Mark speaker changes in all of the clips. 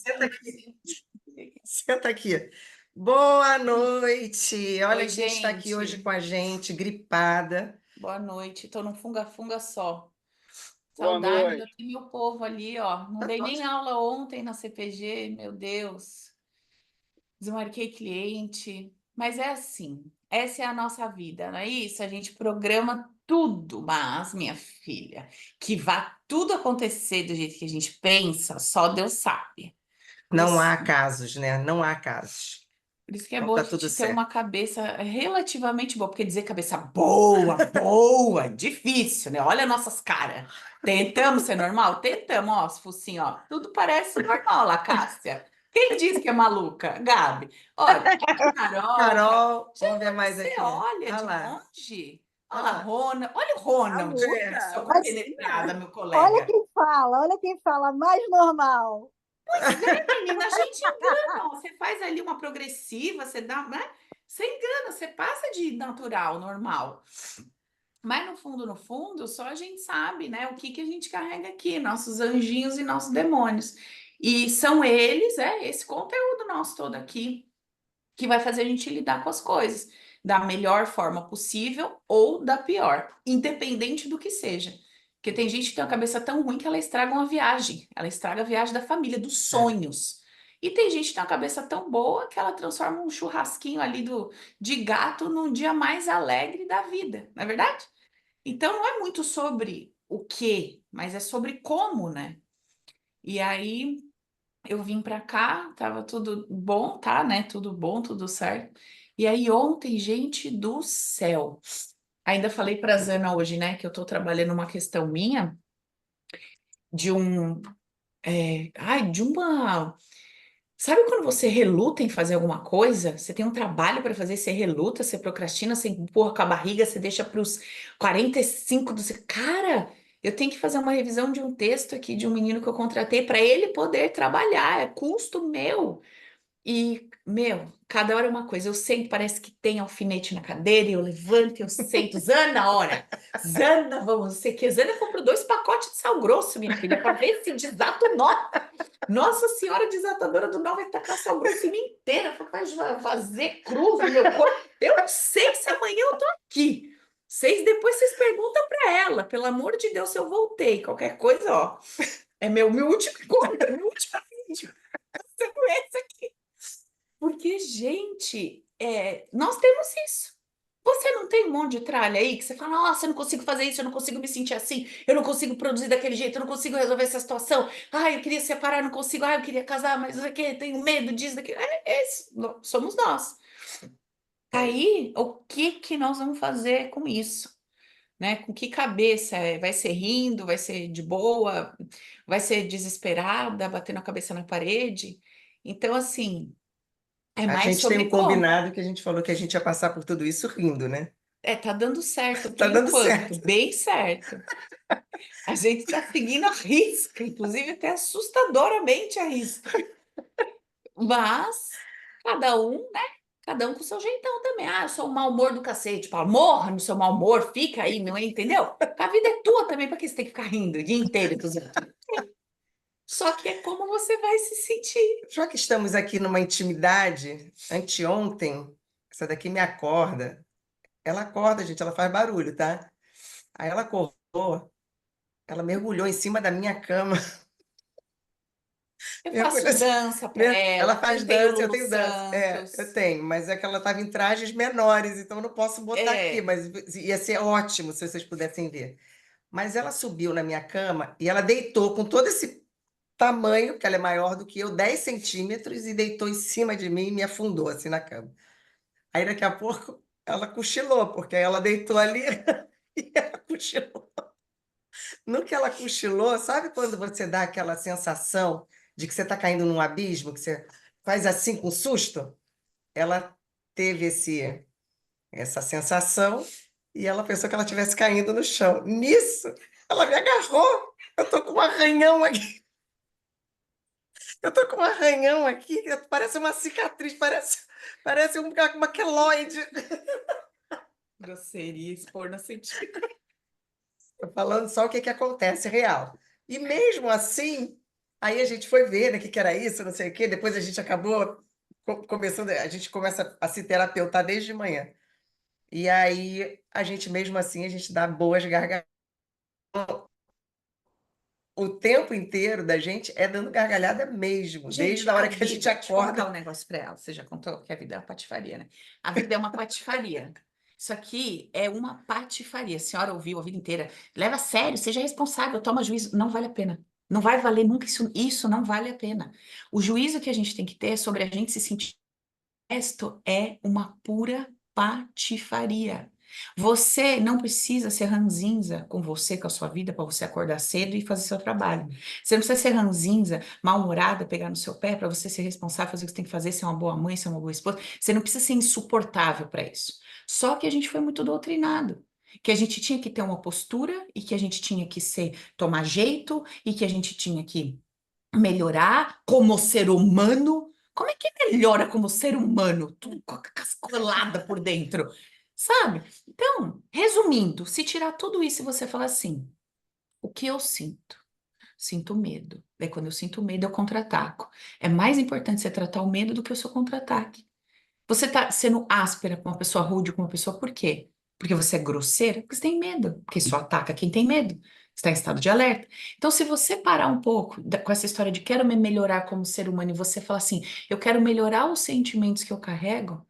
Speaker 1: Senta aqui, senta aqui. Boa noite. Olha
Speaker 2: Oi,
Speaker 1: quem está aqui hoje
Speaker 2: gente.
Speaker 1: com a gente, gripada.
Speaker 2: Boa noite. Tô num funga-funga só.
Speaker 3: Boa
Speaker 2: Saudade
Speaker 3: noite.
Speaker 2: daquele meu povo ali, ó. Não dei nem aula ontem na CPG, meu Deus. Desmarquei cliente. Mas é assim, essa é a nossa vida, não é isso? A gente programa tudo, mas, minha filha, que vá tudo acontecer do jeito que a gente pensa, só Deus sabe. Por
Speaker 1: Não há
Speaker 2: isso,
Speaker 1: casos, né? Não há casos.
Speaker 2: Por isso que é
Speaker 1: Então
Speaker 2: bom a
Speaker 1: tá tudo
Speaker 2: gente ter
Speaker 1: certo.
Speaker 2: uma cabeça relativamente boa, porque dizer cabeça boa, boa, difícil, né? Olha nossas caras. Tentamos ser normal? Tentamos, ó, se fosse assim, ó. Tudo parece normal lá, Cássia. Quem disse que é maluca? Gabi. Olha, a Carol,
Speaker 1: Carol, vamos ver
Speaker 2: já
Speaker 1: mais
Speaker 2: você
Speaker 1: aqui.
Speaker 2: olha
Speaker 1: Olha
Speaker 2: de
Speaker 1: lá,
Speaker 2: longe. Olha
Speaker 1: olha
Speaker 2: lá,
Speaker 1: lá.
Speaker 2: Rona. Olha o
Speaker 4: A
Speaker 2: Ronald.
Speaker 1: É.
Speaker 2: Sua
Speaker 4: louca. Mas
Speaker 2: compenetrada, meu
Speaker 4: olha
Speaker 2: colega.
Speaker 4: quem fala, mais normal.
Speaker 2: Pois é, menina, a gente engana. Ó. Você faz ali uma progressiva, você dá, né? Você engana, você passa de natural, normal. Mas no fundo, no fundo, só a gente sabe, né, o que que a gente carrega aqui, nossos anjinhos e nossos demônios. E são eles, esse conteúdo nosso todo aqui, que vai fazer a gente lidar com as coisas da melhor forma possível ou da pior, independente do que seja. Porque tem gente que tem uma cabeça tão ruim que ela estraga uma viagem, ela estraga a viagem da família, dos
Speaker 1: É.
Speaker 2: sonhos. E tem gente que tem uma cabeça tão boa que ela transforma um churrasquinho ali de gato num dia mais alegre da vida, não é verdade? Então não é muito sobre o que, mas é sobre como, né? E aí eu vim pra cá, tava tudo bom, tá, né? Tudo bom, tudo certo. E aí ontem, gente do céu, ainda falei pra Zana hoje, né, que eu tô trabalhando uma questão minha de de uma. Sabe quando você reluta em fazer alguma coisa? Você tem um trabalho para fazer, você reluta, você procrastina, você empurra com a barriga, você deixa para os 45 do. Cara, eu tenho que fazer uma revisão de um texto aqui de um menino que eu contratei para ele poder trabalhar, é custo meu. E, meu, cada hora é uma coisa. Eu sento, parece que tem alfinete na cadeira, e eu levanto, eu sento. Zana, hora! Zana, vamos, não sei o que. Zana comprou 2 pacotes de sal grosso, minha filha, para ver se desata o nó. Nossa Senhora desatadora do nó vai tacar sal grosso em mim inteira, vai fazer cruz no meu corpo. Eu não sei se amanhã eu tô aqui. Depois vocês perguntam para ela, pelo amor de Deus, se eu voltei. Qualquer coisa, ó. É meu último encontro, meu último vídeo. Você conhece aqui. Porque, gente, nós temos isso. Você não tem um monte de tralha aí que você fala, nossa, eu não consigo fazer isso, eu não consigo me sentir assim, eu não consigo produzir daquele jeito, eu não consigo resolver essa situação. Ai, eu queria separar, não consigo. Ai, eu queria casar, mas aqui tenho medo disso, daquilo. Somos nós.
Speaker 1: É.
Speaker 2: Aí, o que que nós vamos fazer com isso? Né? Com que cabeça? Vai ser rindo, vai ser de boa, vai ser desesperada, batendo a cabeça na parede? Então, assim, é
Speaker 1: A
Speaker 2: mais
Speaker 1: gente tem um
Speaker 2: sobre como.
Speaker 1: combinado que a gente falou que a gente ia passar por tudo isso rindo, né?
Speaker 2: Tá dando certo por
Speaker 1: Tá dando
Speaker 2: enquanto,
Speaker 1: certo.
Speaker 2: bem certo. A gente está seguindo a risca, inclusive até assustadoramente a risca. Mas cada um, né? Cada um com o seu jeitão também. Ah, eu sou o mau humor do cacete. Pá, morra no seu mau humor, fica aí, não é? Entendeu? A vida é tua também, para que você tem que ficar rindo o dia inteiro dos outros? Só que é como você vai se sentir.
Speaker 1: Já que estamos aqui numa intimidade, anteontem, essa daqui me acorda. Ela acorda, gente, ela faz barulho, tá? Aí ela acordou, ela mergulhou em cima da minha cama.
Speaker 2: Eu
Speaker 1: Mergulhou
Speaker 2: faço
Speaker 1: assim,
Speaker 2: dança para
Speaker 1: ela
Speaker 2: ela,
Speaker 1: faz
Speaker 2: cantei o
Speaker 1: dança, eu
Speaker 2: Lulu
Speaker 1: tenho dança. É, eu
Speaker 2: Santos.
Speaker 1: tenho, mas é que ela estava em trajes menores, então eu não posso botar aqui,
Speaker 2: É,
Speaker 1: mas ia ser ótimo se vocês pudessem ver. Mas ela subiu na minha cama e ela deitou com todo esse tamanho, que ela é maior do que eu, 10 centímetros, e deitou em cima de mim e me afundou assim na cama. Aí daqui a pouco ela cochilou, porque aí ela deitou ali e ela cochilou. No que ela cochilou, sabe quando você dá aquela sensação de que você está caindo num abismo, que você faz assim com susto? Ela teve essa sensação e ela pensou que ela estivesse caindo no chão. Nisso, ela me agarrou. Eu estou com um arranhão aqui. Eu estou com um arranhão aqui, que parece uma cicatriz, parece uma queloide.
Speaker 2: grosseria, expor no sentido.
Speaker 1: Estou falando só o que acontece real. E mesmo assim, Aí a gente foi ver, né, o que que era isso, não sei o quê. Depois a gente acabou começando, a gente começa a se terapeutar desde de manhã. E aí a gente mesmo assim, a gente dá boas gargalhadas. O tempo inteiro da gente é dando gargalhada mesmo,
Speaker 2: Gente,
Speaker 1: desde a
Speaker 2: a
Speaker 1: hora que a gente
Speaker 2: vida, deixa eu contar um
Speaker 1: acorda.
Speaker 2: negócio pra ela. Você já contou que a vida é uma patifaria, né? A vida é uma patifaria. Isso aqui é uma patifaria. A senhora ouviu a vida inteira. Leva a sério, seja responsável, toma juízo. Não vale a pena. Não vai valer nunca isso não vale a pena. O juízo que a gente tem que ter sobre a gente se sentir resto é uma pura patifaria. Você não precisa ser ranzinza com você, com a sua vida, para você acordar cedo e fazer seu trabalho. Você não precisa ser ranzinza, mal-humorada, pegar no seu pé para você ser responsável, fazer o que você tem que fazer, ser uma boa mãe, ser uma boa esposa. Você não precisa ser insuportável para isso. Só que a gente foi muito doutrinado. Que a gente tinha que ter uma postura e que a gente tinha que tomar jeito e que a gente tinha que melhorar como ser humano. Como é que melhora como ser humano? Tudo com a cascolada por dentro, sabe? Então, resumindo, se tirar tudo isso e você falar assim, o que eu sinto? Sinto medo. Daí, quando eu sinto medo, eu contra-ataco. É mais importante você tratar o medo do que o seu contra-ataque. Você tá sendo áspera com uma pessoa rude, com uma pessoa, por quê? Porque você é grosseira? Porque você tem medo. Porque só ataca quem tem medo. Está em estado de alerta. Então, se você parar um pouco com essa história de quero me melhorar como ser humano e você falar assim, eu quero melhorar os sentimentos que eu carrego,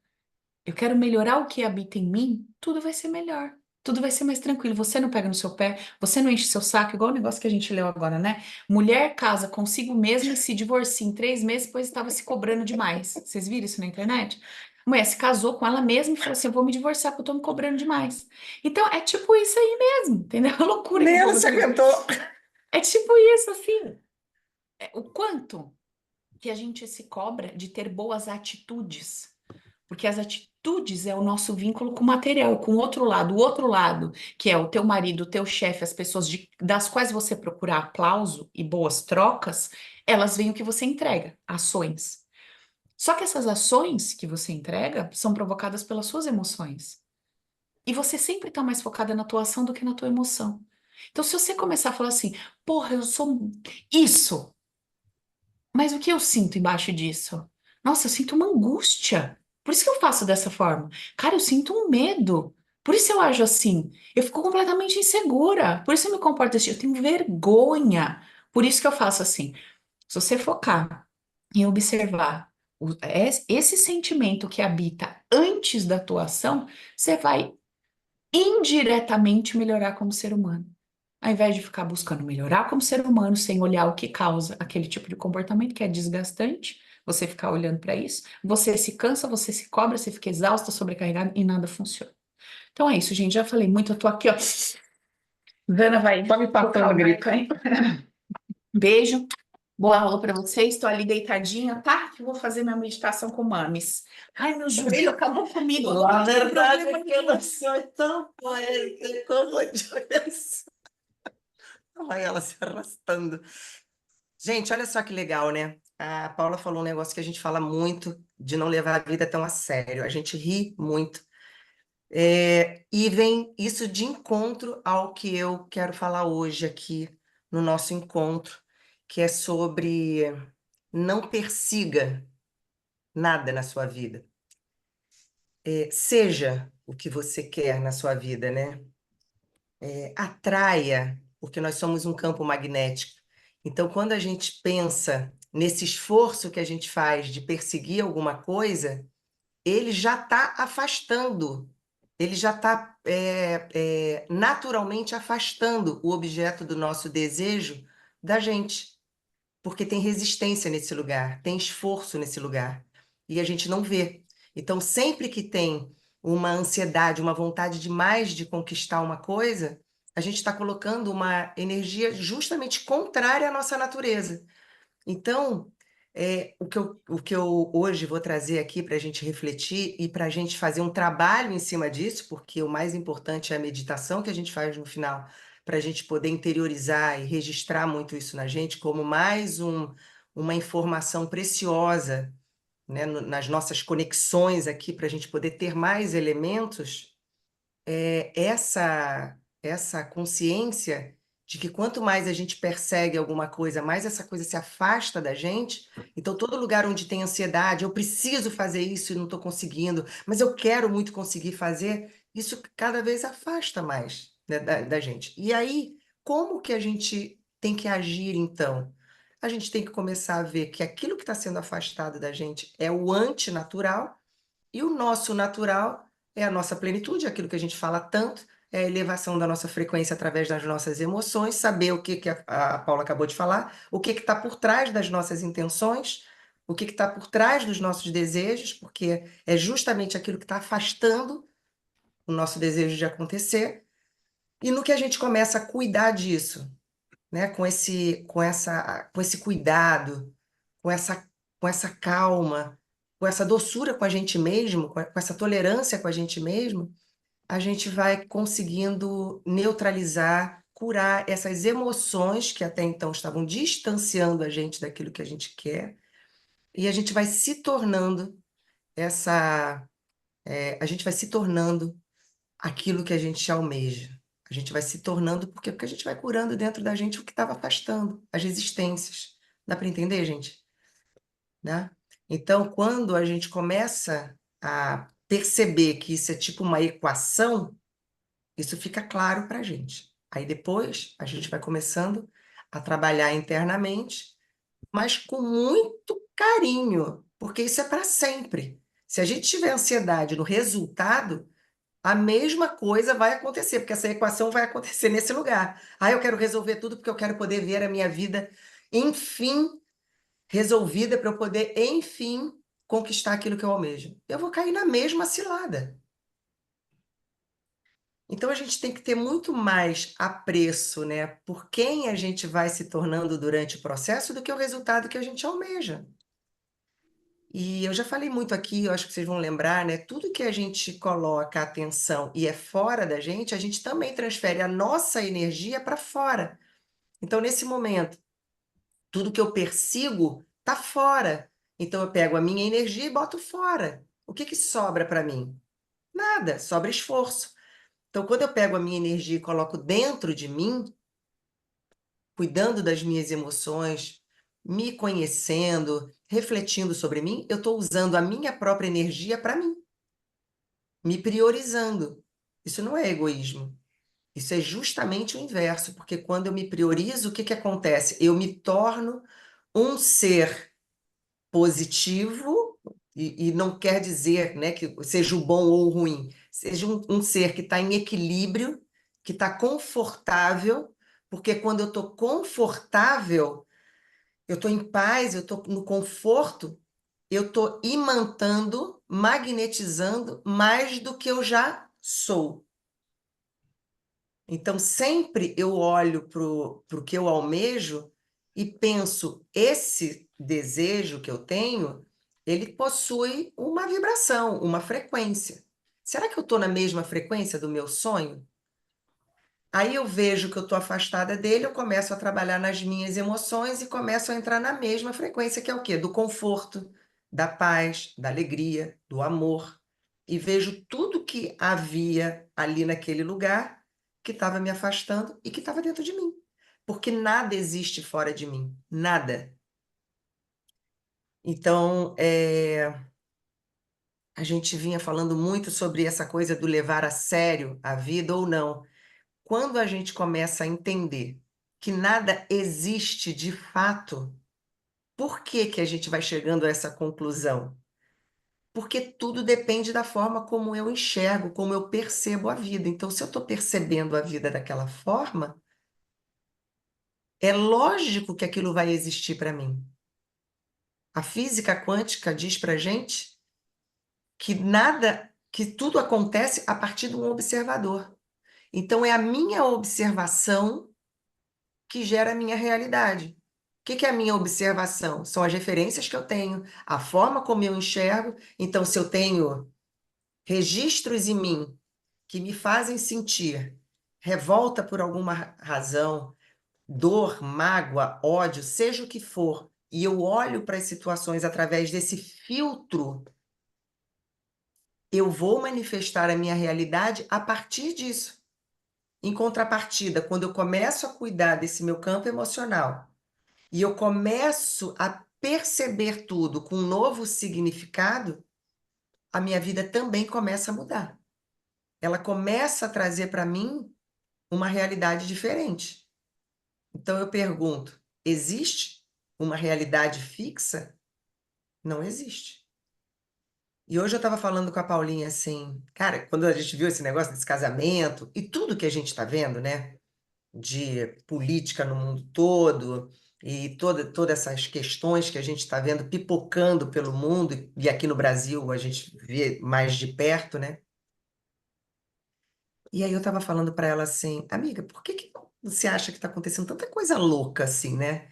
Speaker 2: eu quero melhorar o que habita em mim, tudo vai ser melhor. Tudo vai ser mais tranquilo. Você não pega no seu pé, você não enche seu saco, igual o negócio que a gente leu agora, né? Mulher casa consigo mesma e se divorcia em 3 meses, pois estava se cobrando demais. Vocês viram isso na internet? A mulher se casou com ela mesma e falou assim: eu vou me divorciar porque eu tô me cobrando demais. Então é tipo isso aí mesmo, entendeu? A loucura que
Speaker 1: Nem
Speaker 2: o
Speaker 1: ela
Speaker 2: povo
Speaker 1: se
Speaker 2: diz.
Speaker 1: aguentou.
Speaker 2: É tipo isso, assim. O quanto que a gente se cobra de ter boas atitudes. Porque as atitudes é o nosso vínculo com o material, com o outro lado. O outro lado, que é o teu marido, o teu chefe, as pessoas das quais você procura aplauso e boas trocas, elas veem o que você entrega, ações. Só que essas ações que você entrega são provocadas pelas suas emoções. E você sempre está mais focada na tua ação do que na tua emoção. Então, se você começar a falar assim, porra, eu sou isso, mas o que eu sinto embaixo disso? Nossa, eu sinto uma angústia. Por isso que eu faço dessa forma. Cara, eu sinto um medo. Por isso eu ajo assim. Eu fico completamente insegura. Por isso eu me comporto assim. Eu tenho vergonha. Por isso que eu faço assim. Se você focar em observar esse sentimento que habita antes da tua ação, você vai indiretamente melhorar como ser humano. Ao invés de ficar buscando melhorar como ser humano sem olhar o que causa aquele tipo de comportamento que é desgastante, você ficar olhando para isso, você se cansa, você se cobra, você fica exausta, sobrecarregada e nada funciona. Então é isso, gente. Já falei muito, eu tô aqui, ó. Dana vai
Speaker 1: Só me
Speaker 2: tocar
Speaker 1: passando
Speaker 2: o
Speaker 1: grito.
Speaker 2: grito, hein? Beijo, boa aula para vocês. Estou ali deitadinha, tá? Eu vou fazer minha meditação com mames. Ai, meu joelho acabou comigo.
Speaker 1: A verdade
Speaker 2: Problema
Speaker 1: é que eu não
Speaker 2: nenhum.
Speaker 1: sou tão poética como eu disse. Olha ela se arrastando. Gente, olha só que legal, né? A Paula falou um negócio que a gente fala muito de não levar a vida tão a sério. A gente ri muito. E vem isso de encontro ao que eu quero falar hoje aqui no nosso encontro, que é sobre não persiga nada na sua vida. Seja o que você quer na sua vida, né? Atraia, porque nós somos um campo magnético. Então, quando a gente pensa nesse esforço que a gente faz de perseguir alguma coisa, ele já está afastando, ele já está naturalmente afastando o objeto do nosso desejo da gente, porque tem resistência nesse lugar, tem esforço nesse lugar, e a gente não vê. Então, sempre que tem uma ansiedade, uma vontade demais de conquistar uma coisa, a gente está colocando uma energia justamente contrária à nossa natureza. Então, o que eu hoje vou trazer aqui para a gente refletir e para a gente fazer um trabalho em cima disso, porque o mais importante é a meditação que a gente faz no final, para a gente poder interiorizar e registrar muito isso na gente como mais uma informação preciosa, né, nas nossas conexões aqui, para a gente poder ter mais elementos, essa consciência de que quanto mais a gente persegue alguma coisa, mais essa coisa se afasta da gente. Então, todo lugar onde tem ansiedade, eu preciso fazer isso e não estou conseguindo, mas eu quero muito conseguir fazer, isso cada vez afasta mais, né, da gente. E aí, como que a gente tem que agir, então? A gente tem que começar a ver que aquilo que está sendo afastado da gente é o antinatural, e o nosso natural é a nossa plenitude, aquilo que a gente fala tanto, é a elevação da nossa frequência através das nossas emoções, saber o que, que a Paula acabou de falar, o que está por trás das nossas intenções, o que está por trás dos nossos desejos, porque é justamente aquilo que está afastando o nosso desejo de acontecer, e no que a gente começa a cuidar disso, né? Com esse cuidado, com essa calma, com essa doçura com a gente mesmo, com essa tolerância com a gente mesmo, a gente vai conseguindo neutralizar, curar essas emoções que até então estavam distanciando a gente daquilo que a gente quer, e a gente vai se tornando a gente vai se tornando aquilo que a gente almeja. A gente vai se tornando, porque a gente vai curando dentro da gente o que estava afastando, as resistências. Dá para entender, gente? Né? Então, quando a gente começa a perceber que isso é tipo uma equação, isso fica claro para a gente. Aí depois a gente vai começando a trabalhar internamente, mas com muito carinho, porque isso é para sempre. Se a gente tiver ansiedade no resultado, a mesma coisa vai acontecer, porque essa equação vai acontecer nesse lugar. Ah, eu quero resolver tudo porque eu quero poder ver a minha vida, enfim, resolvida para eu poder, enfim, conquistar aquilo que eu almejo. Eu vou cair na mesma cilada. Então a gente tem que ter muito mais apreço, né, por quem a gente vai se tornando durante o processo do que o resultado que a gente almeja. E eu já falei muito aqui, eu acho que vocês vão lembrar, né? Tudo que a gente coloca atenção e é fora da gente, a gente também transfere a nossa energia para fora. Então, nesse momento, tudo que eu persigo está fora. Então, eu pego a minha energia e boto fora. O que que sobra para mim? Nada, sobra esforço. Então, quando eu pego a minha energia e coloco dentro de mim, cuidando das minhas emoções, me conhecendo, refletindo sobre mim, eu estou usando a minha própria energia para mim, me priorizando. Isso não é egoísmo. Isso é justamente o inverso, porque quando eu me priorizo, o que que acontece? Eu me torno um ser positivo, e não quer dizer, né, que seja o bom ou o ruim, seja um ser que está em equilíbrio, que está confortável, porque quando eu estou confortável, eu estou em paz, eu estou no conforto, eu estou imantando, magnetizando mais do que eu já sou. Então, sempre eu olho para o que eu almejo e penso, esse desejo que eu tenho, ele possui uma vibração, uma frequência. Será que eu estou na mesma frequência do meu sonho? Aí eu vejo que eu estou afastada dele, eu começo a trabalhar nas minhas emoções e começo a entrar na mesma frequência, que é o quê? Do conforto, da paz, da alegria, do amor. E vejo tudo que havia ali naquele lugar que estava me afastando e que estava dentro de mim. Porque nada existe fora de mim, nada. Então, a gente vinha falando muito sobre essa coisa do levar a sério a vida ou não. Quando a gente começa a entender que nada existe de fato, por que que a gente vai chegando a essa conclusão? Porque tudo depende da forma como eu enxergo, como eu percebo a vida. Então, se eu estou percebendo a vida daquela forma, é lógico que aquilo vai existir para mim. A física quântica diz para gente que nada, que tudo acontece a partir de um observador. Então, é a minha observação que gera a minha realidade. O que que é a minha observação? São as referências que eu tenho, a forma como eu enxergo. Então, se eu tenho registros em mim que me fazem sentir revolta por alguma razão, dor, mágoa, ódio, seja o que for, e eu olho para as situações através desse filtro, eu vou manifestar a minha realidade a partir disso. Em contrapartida, quando eu começo a cuidar desse meu campo emocional e eu começo a perceber tudo com um novo significado, a minha vida também começa a mudar. Ela começa a trazer para mim uma realidade diferente. Então eu pergunto: existe uma realidade fixa? Não existe. E hoje eu estava falando com a Paulinha assim, cara, quando a gente viu esse negócio desse casamento e tudo que a gente está vendo, né, de política no mundo todo e todas essas questões que a gente está vendo pipocando pelo mundo e aqui no Brasil a gente vê mais de perto, né? E aí eu estava falando para ela assim, amiga, por que que você acha que está acontecendo tanta coisa louca assim, né?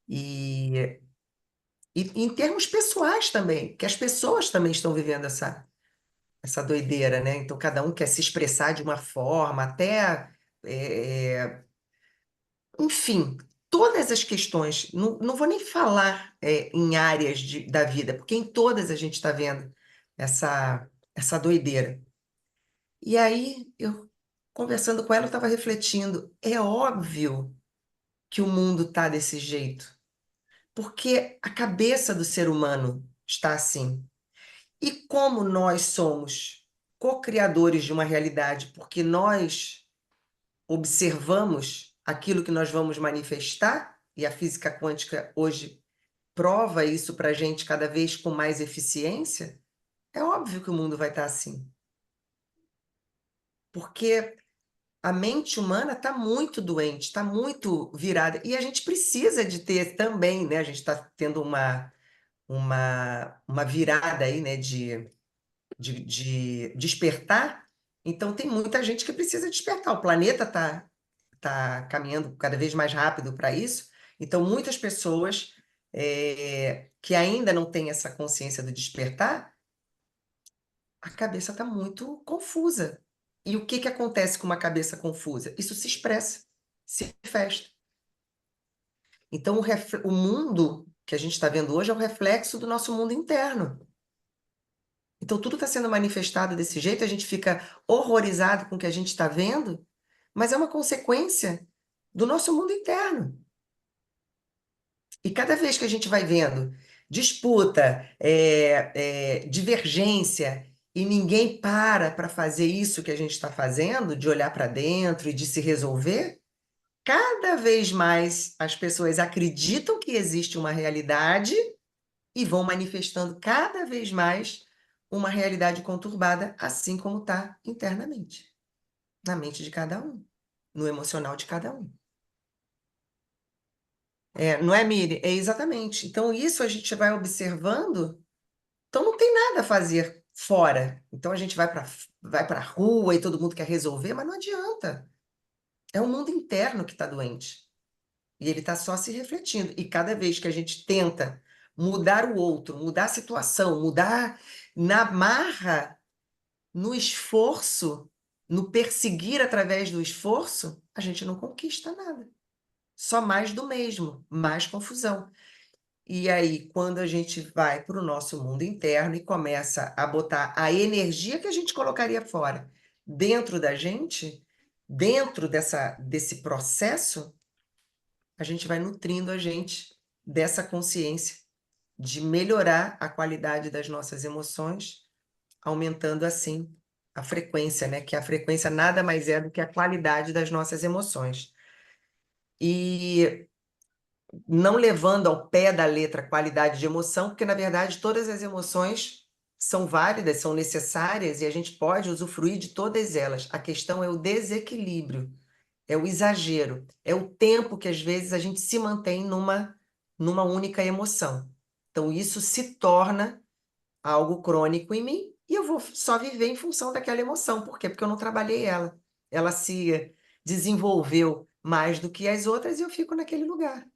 Speaker 1: E, e em termos pessoais também, que as pessoas também estão vivendo essa doideira, né? Então cada um quer se expressar de uma forma, até é, enfim, todas as questões, não vou nem falar em áreas da vida, porque em todas a gente está vendo essa doideira. E aí, eu conversando com ela, eu estava refletindo, é óbvio que o mundo está desse jeito, porque a cabeça do ser humano está assim. E como nós somos co-criadores de uma realidade, porque nós observamos aquilo que nós vamos manifestar, e a física quântica hoje prova isso para a gente cada vez com mais eficiência, é óbvio que o mundo vai estar assim. Porque a mente humana está muito doente, está muito virada, e a gente precisa de ter também, né? A gente está tendo uma virada aí, né? De despertar, então tem muita gente que precisa despertar. O planeta está caminhando cada vez mais rápido para isso, então muitas pessoas que ainda não têm essa consciência do despertar, a cabeça está muito confusa. E o que que acontece com uma cabeça confusa? Isso se expressa, se manifesta. Então o mundo que a gente está vendo hoje é o reflexo do nosso mundo interno. Então, tudo está sendo manifestado desse jeito, a gente fica horrorizado com o que a gente está vendo, mas é uma consequência do nosso mundo interno. E cada vez que a gente vai vendo disputa, divergência, e ninguém para fazer isso que a gente está fazendo, de olhar para dentro e de se resolver, cada vez mais as pessoas acreditam que existe uma realidade e vão manifestando cada vez mais uma realidade conturbada, assim como está internamente, na mente de cada um, no emocional de cada um. Não é, Miri? É exatamente. Então, isso a gente vai observando, então não tem nada a fazer fora. Então, a gente vai para a rua e todo mundo quer resolver, mas não adianta. É o mundo interno que está doente. E ele está só se refletindo. E cada vez que a gente tenta mudar o outro, mudar a situação, mudar na marra, no esforço, no perseguir através do esforço, a gente não conquista nada. Só mais do mesmo, mais confusão. E aí, quando a gente vai para o nosso mundo interno e começa a botar a energia que a gente colocaria fora dentro da gente, dentro desse processo, a gente vai nutrindo a gente dessa consciência de melhorar a qualidade das nossas emoções, aumentando assim a frequência, né? Que a frequência nada mais é do que a qualidade das nossas emoções. E não levando ao pé da letra qualidade de emoção, porque na verdade todas as emoções são válidas, são necessárias e a gente pode usufruir de todas elas. A questão é o desequilíbrio, é o exagero, é o tempo que às vezes a gente se mantém numa única emoção. Então isso se torna algo crônico em mim e eu vou só viver em função daquela emoção. Por quê? Porque eu não trabalhei ela. Ela se desenvolveu mais do que as outras e eu fico naquele lugar.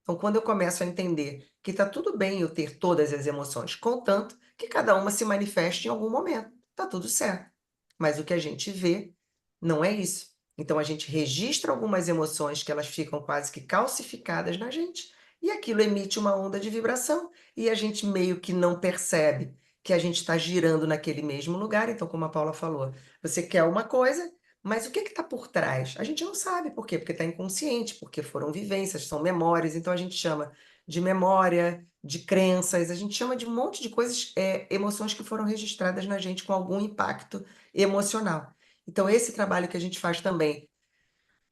Speaker 1: Então, quando eu começo a entender que está tudo bem eu ter todas as emoções, contanto que cada uma se manifeste em algum momento, está tudo certo. Mas o que a gente vê não é isso. Então, a gente registra algumas emoções que elas ficam quase que calcificadas na gente, e aquilo emite uma onda de vibração, e a gente meio que não percebe que a gente está girando naquele mesmo lugar. Então, como a Paula falou, você quer uma coisa, Mas o que está por trás? A gente não sabe por quê, porque está inconsciente, porque foram vivências, são memórias, então a gente chama de memória, de crenças, a gente chama de um monte de coisas, emoções que foram registradas na gente com algum impacto emocional. Então, esse trabalho que a gente faz também,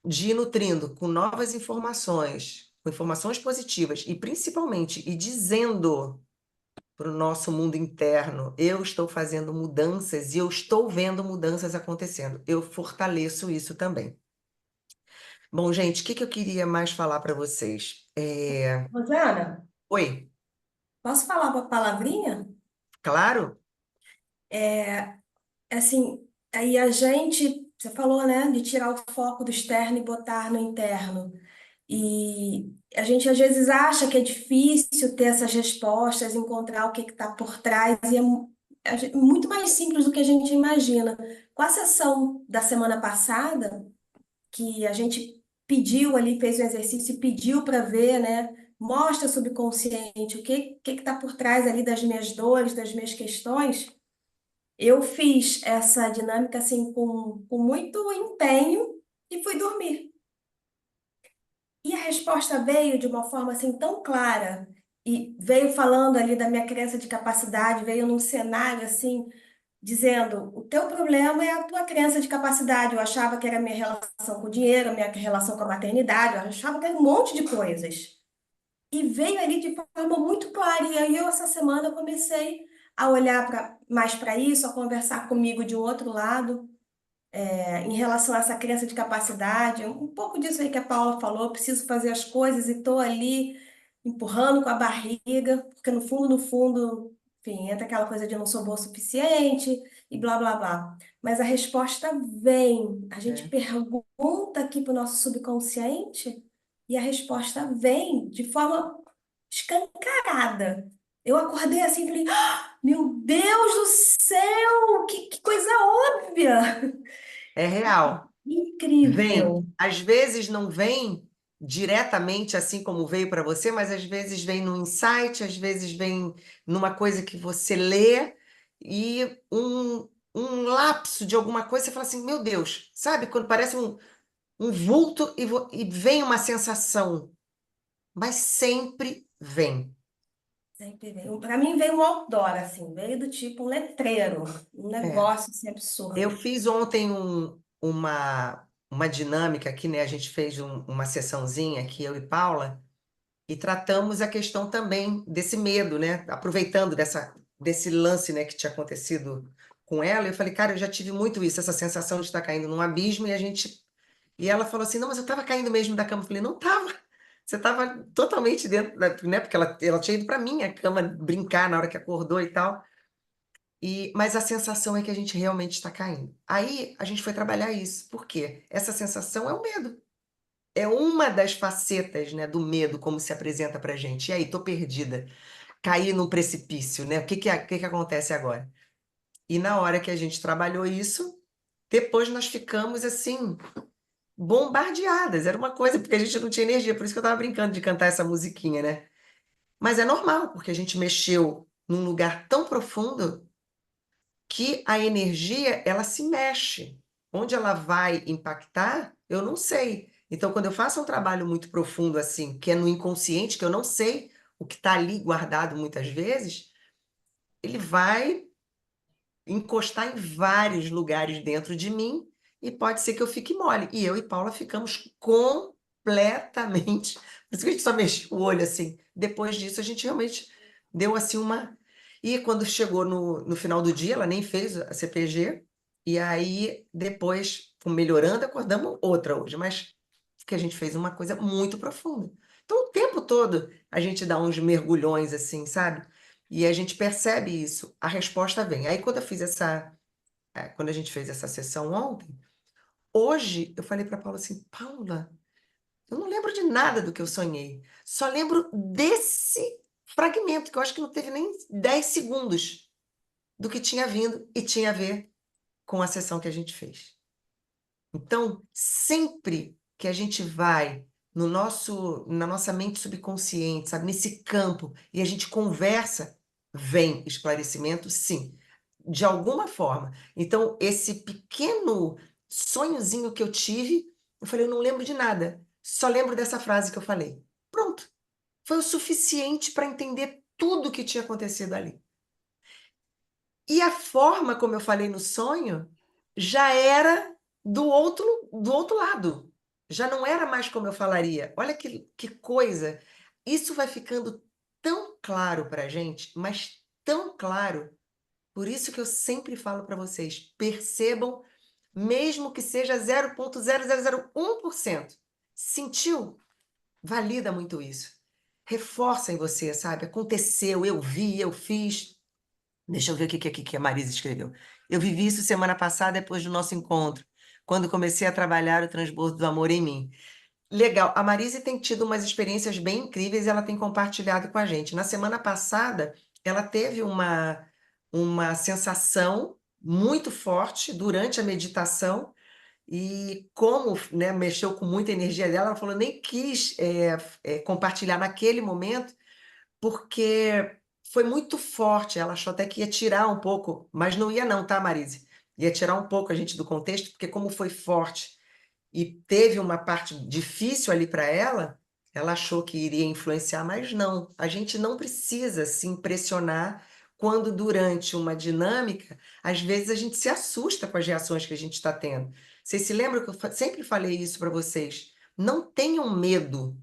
Speaker 1: de ir nutrindo com novas informações, com informações positivas, e principalmente, e dizendo para o nosso mundo interno, eu estou fazendo mudanças e eu estou vendo mudanças acontecendo. Eu fortaleço isso também. Bom, gente, o que que eu queria mais falar para vocês?
Speaker 3: Rosana,
Speaker 1: Oi,
Speaker 3: posso falar uma palavrinha?
Speaker 1: claro?
Speaker 3: Assim, aí a gente, você falou, né, de tirar o foco do externo e botar no interno. E a gente às vezes acha que é difícil ter essas respostas, encontrar o que está por trás, e muito mais simples do que a gente imagina. Com a sessão da semana passada, que a gente pediu ali, fez um exercício e pediu para ver, né? Mostra subconsciente o que está por trás ali das minhas dores, das minhas questões. Eu fiz essa dinâmica assim com muito empenho e fui dormir. E a resposta veio de uma forma assim tão clara e veio falando ali da minha crença de capacidade, veio num cenário assim dizendo: o teu problema é a tua crença de capacidade. Eu achava que era a minha relação com o dinheiro, a minha relação com a maternidade, eu achava que era um monte de coisas. E veio ali de forma muito clara. E aí eu, essa semana, eu comecei a olhar mais para isso, a conversar comigo de um outro lado, em relação a essa crença de capacidade. Um pouco disso aí que a Paula falou, eu preciso fazer as coisas e estou ali empurrando com a barriga, porque no fundo, enfim, entra aquela coisa de não sou boa o suficiente e blá, blá, blá. Mas a resposta vem. A gente
Speaker 1: É,
Speaker 3: pergunta aqui para o nosso subconsciente e a resposta vem de forma escancarada. Eu acordei assim e falei: "Ah, meu Deus do céu, que coisa óbvia!
Speaker 1: é real. Vem.
Speaker 3: Incrível.
Speaker 1: Às vezes não vem diretamente assim como veio para você, mas às vezes vem no insight, às vezes vem numa coisa que você lê e um lapso de alguma coisa, você fala assim, meu Deus, sabe? Quando parece um vulto e vem uma sensação, mas sempre vem.
Speaker 3: Sempre veio. Para mim veio um outdoor, assim, veio do tipo um letreiro, um
Speaker 1: É.
Speaker 3: negócio assim,
Speaker 1: Eu
Speaker 3: absurdo.
Speaker 1: fiz ontem uma dinâmica aqui, né? A gente fez uma sessãozinha aqui, eu e Paula, e tratamos a questão também desse medo, né? Aproveitando desse lance, né, que tinha acontecido com ela, eu falei, cara, eu já tive muito isso, essa sensação de estar caindo num abismo, e ela falou assim, não, mas eu estava caindo mesmo da cama. Eu falei, não estava. Você estava totalmente dentro né? Porque ela tinha ido para minha cama brincar na hora que acordou e tal. Mas a sensação é que a gente realmente está caindo. Aí a gente foi trabalhar isso. Por quê? Essa sensação é o medo. É uma das facetas, né, do medo, como se apresenta pra gente. E aí, tô perdida. Caí num precipício, né? O que que acontece agora? E na hora que a gente trabalhou isso, depois nós ficamos assim, bombardeadas. Era uma coisa, porque a gente não tinha energia, por isso que eu tava brincando de cantar essa musiquinha, né? Mas é normal, porque a gente mexeu num lugar tão profundo que a energia ela se mexe. Onde ela vai impactar, eu não sei. Então, quando eu faço um trabalho muito profundo assim, que é no inconsciente, que eu não sei o que está ali guardado muitas vezes, ele vai encostar em vários lugares dentro de mim e pode ser que eu fique mole. E eu e Paula ficamos completamente. Por isso que a gente só mexeu o olho assim. Depois disso, a gente realmente deu assim uma. E quando chegou no final do dia, ela nem fez a CPG. E aí, depois, melhorando, acordamos outra hoje. Mas que a gente fez uma coisa muito profunda. Então, o tempo todo, a gente dá uns mergulhões assim, sabe? E a gente percebe isso, a resposta vem. Aí quando eu fiz quando a gente fez essa sessão ontem, hoje eu falei para Paula assim, Paula, eu não lembro de nada do que eu sonhei, só lembro desse fragmento que eu acho que não teve nem 10 segundos do que tinha vindo e tinha a ver com a sessão que a gente fez. Então, sempre que a gente vai na nossa mente subconsciente, sabe, nesse campo, e a gente conversa, vem esclarecimento, sim, de alguma forma. Então, esse pequeno sonhozinho que eu tive, eu falei, eu não lembro de nada, só lembro dessa frase que eu falei. Pronto. Foi o suficiente para entender tudo o que tinha acontecido ali. E a forma como eu falei no sonho já era do outro lado. Já não era mais como eu falaria. Olha que coisa. Isso vai ficando tão claro para a gente, mas tão claro. Por isso que eu sempre falo para vocês, percebam, mesmo que seja 0,0001%. Sentiu? Valida muito isso. Reforça em você, sabe? Aconteceu, eu vi, eu fiz. Deixa eu ver o que a Marisa escreveu. Eu vivi isso semana passada, depois do nosso encontro, quando comecei a trabalhar o transbordo do amor em mim. Legal. A Marise tem tido umas experiências bem incríveis e ela tem compartilhado com a gente. Na semana passada, ela teve uma sensação muito forte durante a meditação e como, né, mexeu com muita energia dela, ela falou, nem quis compartilhar naquele momento, porque foi muito forte. Ela achou até que ia tirar um pouco, mas não ia não, tá, Marise? Ia tirar um pouco a gente do contexto, porque como foi forte e teve uma parte difícil ali para ela, ela achou que iria influenciar, mas não. A gente não precisa se impressionar quando durante uma dinâmica, às vezes a gente se assusta com as reações que a gente está tendo. Vocês se lembram que eu sempre falei isso para vocês? Não tenham medo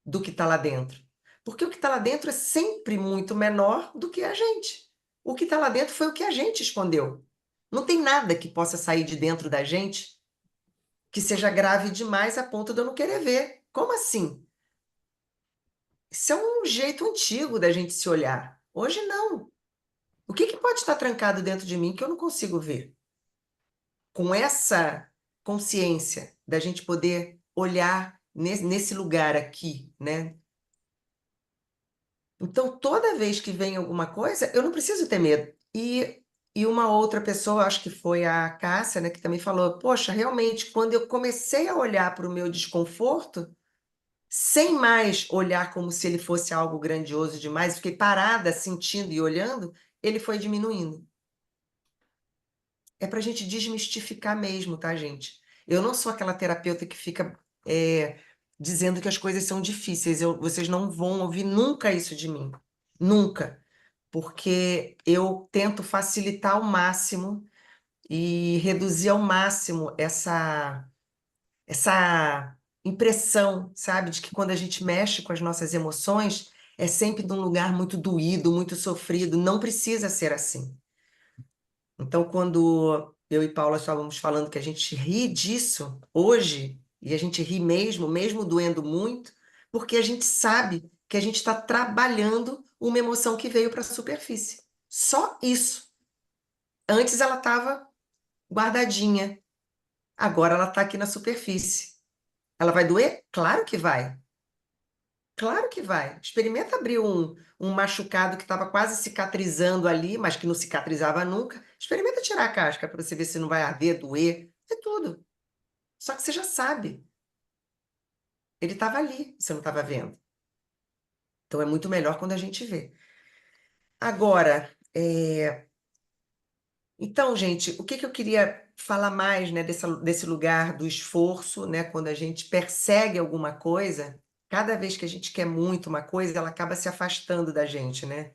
Speaker 1: do que está lá dentro, porque o que está lá dentro é sempre muito menor do que a gente. O que está lá dentro foi o que a gente escondeu. Não tem nada que possa sair de dentro da gente que seja grave demais a ponto de eu não querer ver. Como assim? Isso é um jeito antigo da gente se olhar. Hoje não. O que pode estar trancado dentro de mim que eu não consigo ver? Com essa consciência da gente poder olhar nesse lugar aqui, né? Então, toda vez que vem alguma coisa, eu não preciso ter medo. E uma outra pessoa, acho que foi a Cássia, né, que também falou: Poxa, realmente, quando eu comecei a olhar para o meu desconforto, sem mais olhar como se ele fosse algo grandioso demais, fiquei parada, sentindo e olhando, ele foi diminuindo. É para a gente desmistificar mesmo, tá, gente? Eu não sou aquela terapeuta que fica dizendo que as coisas são difíceis. Vocês não vão ouvir nunca isso de mim. Nunca. Porque eu tento facilitar ao máximo e reduzir ao máximo essa impressão, sabe, de que quando a gente mexe com as nossas emoções, é sempre de um lugar muito doído, muito sofrido. Não precisa ser assim. Então, quando eu e Paula estávamos falando que a gente ri disso hoje, e a gente ri mesmo, mesmo doendo muito, porque a gente sabe que a gente está trabalhando uma emoção que veio para a superfície. Só isso. Antes ela estava guardadinha, agora ela está aqui na superfície. Ela vai doer? Claro que vai. Claro que vai. Experimenta abrir um machucado que estava quase cicatrizando ali, mas que não cicatrizava nunca. Experimenta tirar a casca para você ver se não vai arder, doer. É tudo. Só que você já sabe. Ele estava ali, você não estava vendo. Então é muito melhor quando a gente vê. Agora, então, gente, o que eu queria falar mais, né, desse lugar do esforço, né, quando a gente persegue alguma coisa, cada vez que a gente quer muito uma coisa, ela acaba se afastando da gente, né?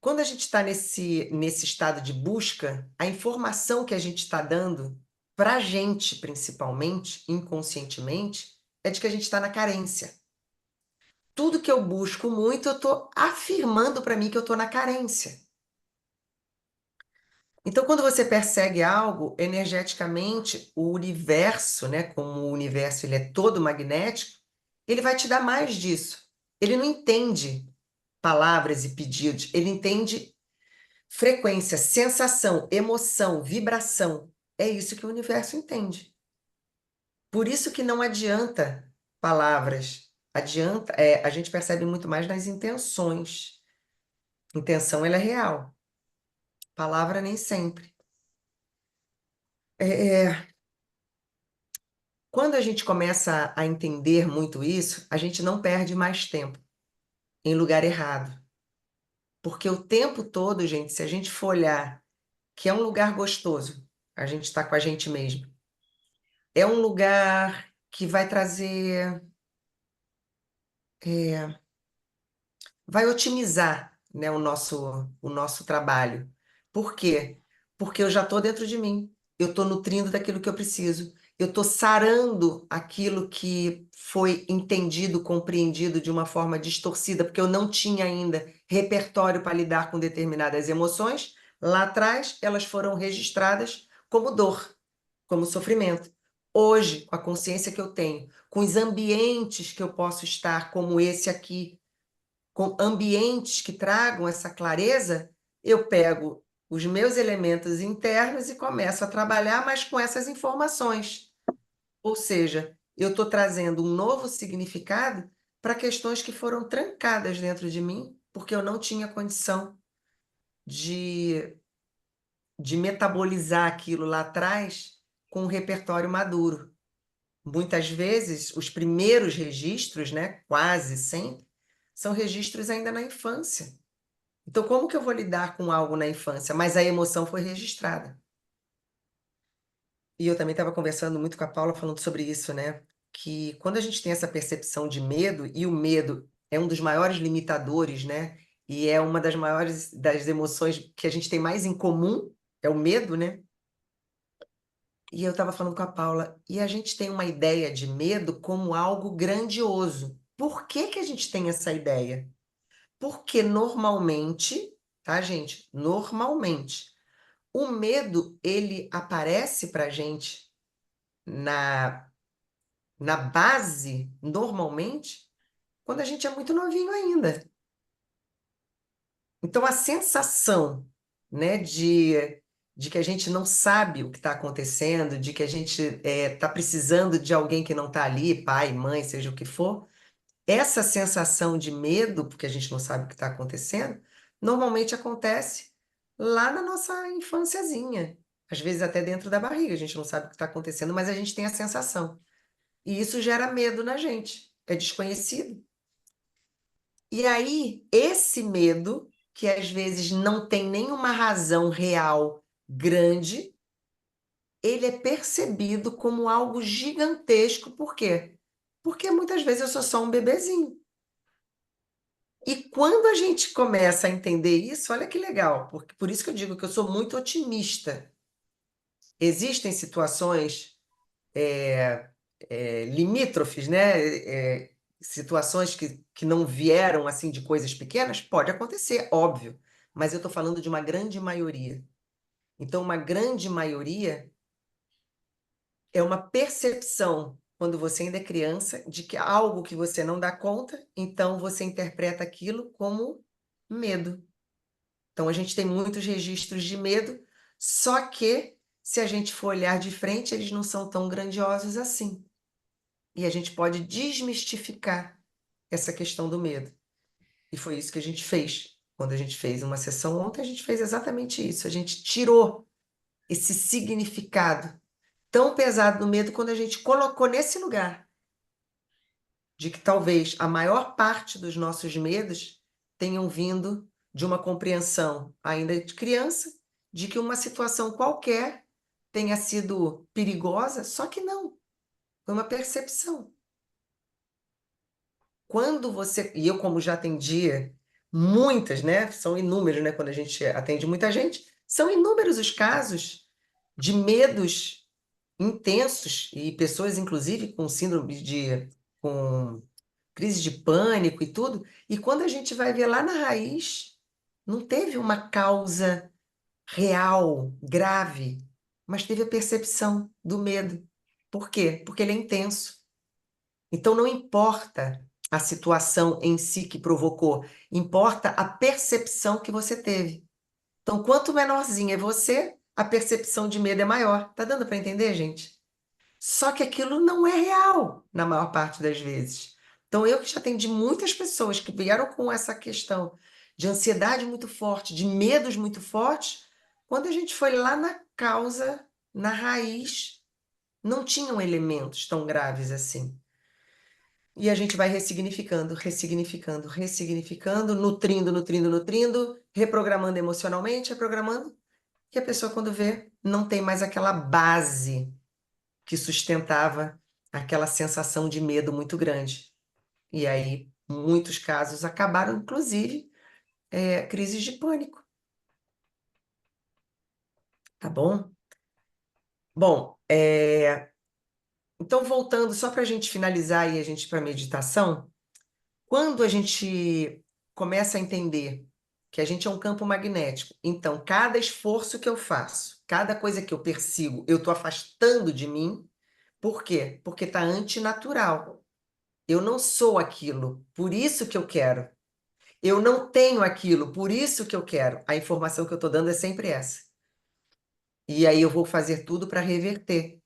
Speaker 1: Quando a gente está nesse estado de busca, a informação que a gente está dando, para a gente principalmente, inconscientemente, é de que a gente está na carência. Tudo que eu busco muito, eu estou afirmando para mim que eu estou na carência. Então, quando você persegue algo, energeticamente, o universo, né, como o universo ele é todo magnético, ele vai te dar mais disso. Ele não entende palavras e pedidos, ele entende frequência, sensação, emoção, vibração. É isso que o universo entende. Por isso que não adianta palavras. Adianta, a gente percebe muito mais nas intenções. Intenção, ela é real. Palavra, nem sempre. Quando a gente começa a entender muito isso, a gente não perde mais tempo em lugar errado. Porque o tempo todo, gente, se a gente for olhar que é um lugar gostoso. A gente está com a gente mesmo. É um lugar que vai trazer, vai otimizar, né, o nosso trabalho. Por quê? Porque eu já estou dentro de mim. Eu estou nutrindo daquilo que eu preciso. Eu estou sarando aquilo que foi entendido, compreendido de uma forma distorcida, porque eu não tinha ainda repertório para lidar com determinadas emoções. Lá atrás, elas foram registradas como dor, como sofrimento. Hoje, com a consciência que eu tenho, com os ambientes que eu posso estar, como esse aqui, com ambientes que tragam essa clareza, eu pego os meus elementos internos e começo a trabalhar mais com essas informações. Ou seja, eu estou trazendo um novo significado para questões que foram trancadas dentro de mim, porque eu não tinha condição de, de metabolizar aquilo lá atrás com um repertório maduro. Muitas vezes, os primeiros registros, né, quase sempre, são registros ainda na infância. Então, como que eu vou lidar com algo na infância? Mas a emoção foi registrada. E eu também estava conversando muito com a Paula falando sobre isso, né? Que quando a gente tem essa percepção de medo, e o medo é um dos maiores limitadores, né? E é uma das maiores das emoções que a gente tem mais em comum, é o medo, né? E eu estava falando com a Paula, e a gente tem uma ideia de medo como algo grandioso. Por que que a gente tem essa ideia? Porque normalmente, tá, gente? Normalmente, o medo, ele aparece para gente na, na base, normalmente, quando a gente é muito novinho ainda. Então, a sensação, né, de que a gente não sabe o que está acontecendo, de que a gente está precisando de alguém que não está ali, pai, mãe, seja o que for, essa sensação de medo, porque a gente não sabe o que está acontecendo, normalmente acontece lá na nossa infânciazinha. Às vezes até dentro da barriga, a gente não sabe o que está acontecendo, mas a gente tem a sensação. E isso gera medo na gente, é desconhecido. E aí, esse medo, que às vezes não tem nenhuma razão real grande, ele é percebido como algo gigantesco. Por quê? Porque muitas vezes eu sou só um bebezinho. E quando a gente começa a entender isso, olha que legal, porque por isso que eu digo que eu sou muito otimista. Existem situações limítrofes, né? Situações que não vieram assim de coisas pequenas, pode acontecer, óbvio, mas eu estou falando de uma grande maioria. Então, uma grande maioria é uma percepção, quando você ainda é criança, de que algo que você não dá conta, então você interpreta aquilo como medo. Então, a gente tem muitos registros de medo, só que, se a gente for olhar de frente, eles não são tão grandiosos assim. E a gente pode desmistificar essa questão do medo. E foi isso que a gente fez. Quando a gente fez uma sessão ontem, a gente fez exatamente isso. A gente tirou esse significado tão pesado do medo quando a gente colocou nesse lugar de que talvez a maior parte dos nossos medos tenham vindo de uma compreensão ainda de criança, de que uma situação qualquer tenha sido perigosa, só que não, foi uma percepção. Quando você, e eu como já atendi muitas, né, são inúmeros, né, quando a gente atende muita gente, são inúmeros os casos de medos intensos e pessoas inclusive com síndrome com crise de pânico e tudo, e quando a gente vai ver lá na raiz, não teve uma causa real, grave, mas teve a percepção do medo. Por quê? Porque ele é intenso. Então não importa a situação em si que provocou, importa a percepção que você teve. Então, quanto menorzinha é você, a percepção de medo é maior. Tá dando para entender, gente? Só que aquilo não é real na maior parte das vezes. Então, eu que já atendi muitas pessoas que vieram com essa questão de ansiedade muito forte, de medos muito fortes, quando a gente foi lá na causa, na raiz, não tinham elementos tão graves assim. E a gente vai ressignificando, ressignificando, ressignificando, nutrindo, nutrindo, nutrindo, reprogramando emocionalmente, reprogramando. E a pessoa, quando vê, não tem mais aquela base que sustentava aquela sensação de medo muito grande. E aí, muitos casos acabaram, inclusive, crises de pânico, tá bom? Bom, então voltando, só para a gente finalizar e a gente ir para a meditação, quando a gente começa a entender que a gente é um campo magnético, então cada esforço que eu faço, cada coisa que eu persigo, eu estou afastando de mim. Por quê? Porque está antinatural. Eu não sou aquilo, por isso que eu quero. Eu não tenho aquilo, por isso que eu quero. A informação que eu estou dando é sempre essa. E aí eu vou fazer tudo para reverter.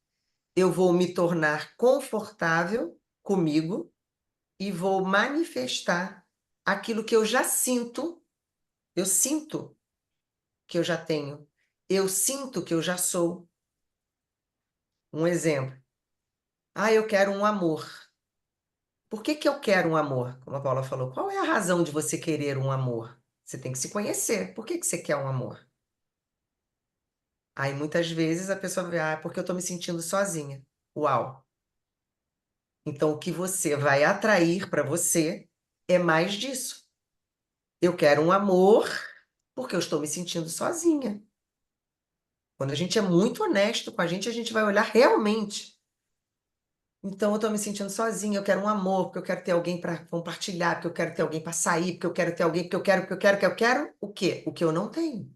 Speaker 1: Eu vou me tornar confortável comigo e vou manifestar aquilo que eu já sinto. Eu sinto que eu já tenho. Eu sinto que eu já sou. Um exemplo. Ah, eu quero um amor. Por que que eu quero um amor? Como a Paula falou, qual é a razão de você querer um amor? Você tem que se conhecer. Por que que você quer um amor? Aí muitas vezes a pessoa vai, porque eu estou me sentindo sozinha. Uau! Então o que você vai atrair para você é mais disso. Eu quero um amor porque eu estou me sentindo sozinha. Quando a gente é muito honesto com a gente vai olhar realmente. Então, eu estou me sentindo sozinha, eu quero um amor, porque eu quero ter alguém para compartilhar, porque eu quero ter alguém para sair, porque eu quero ter alguém, porque eu quero o quê? O que eu não tenho.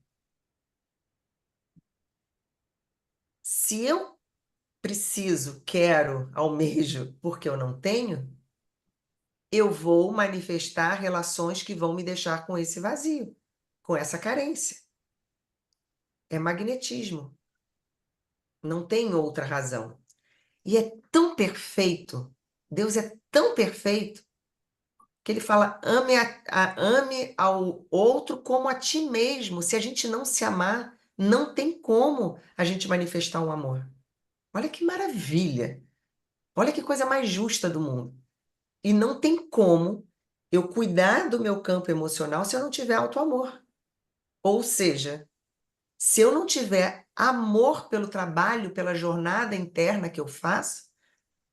Speaker 1: Se eu preciso, quero, almejo, porque eu não tenho, eu vou manifestar relações que vão me deixar com esse vazio, com essa carência. É magnetismo. Não tem outra razão. E é tão perfeito, Deus é tão perfeito, que ele fala, ame ao outro como a ti mesmo. Se a gente não se amar, não tem como a gente manifestar um amor. Olha que maravilha! Olha que coisa mais justa do mundo. E não tem como eu cuidar do meu campo emocional se eu não tiver auto-amor. Ou seja, se eu não tiver amor pelo trabalho, pela jornada interna que eu faço,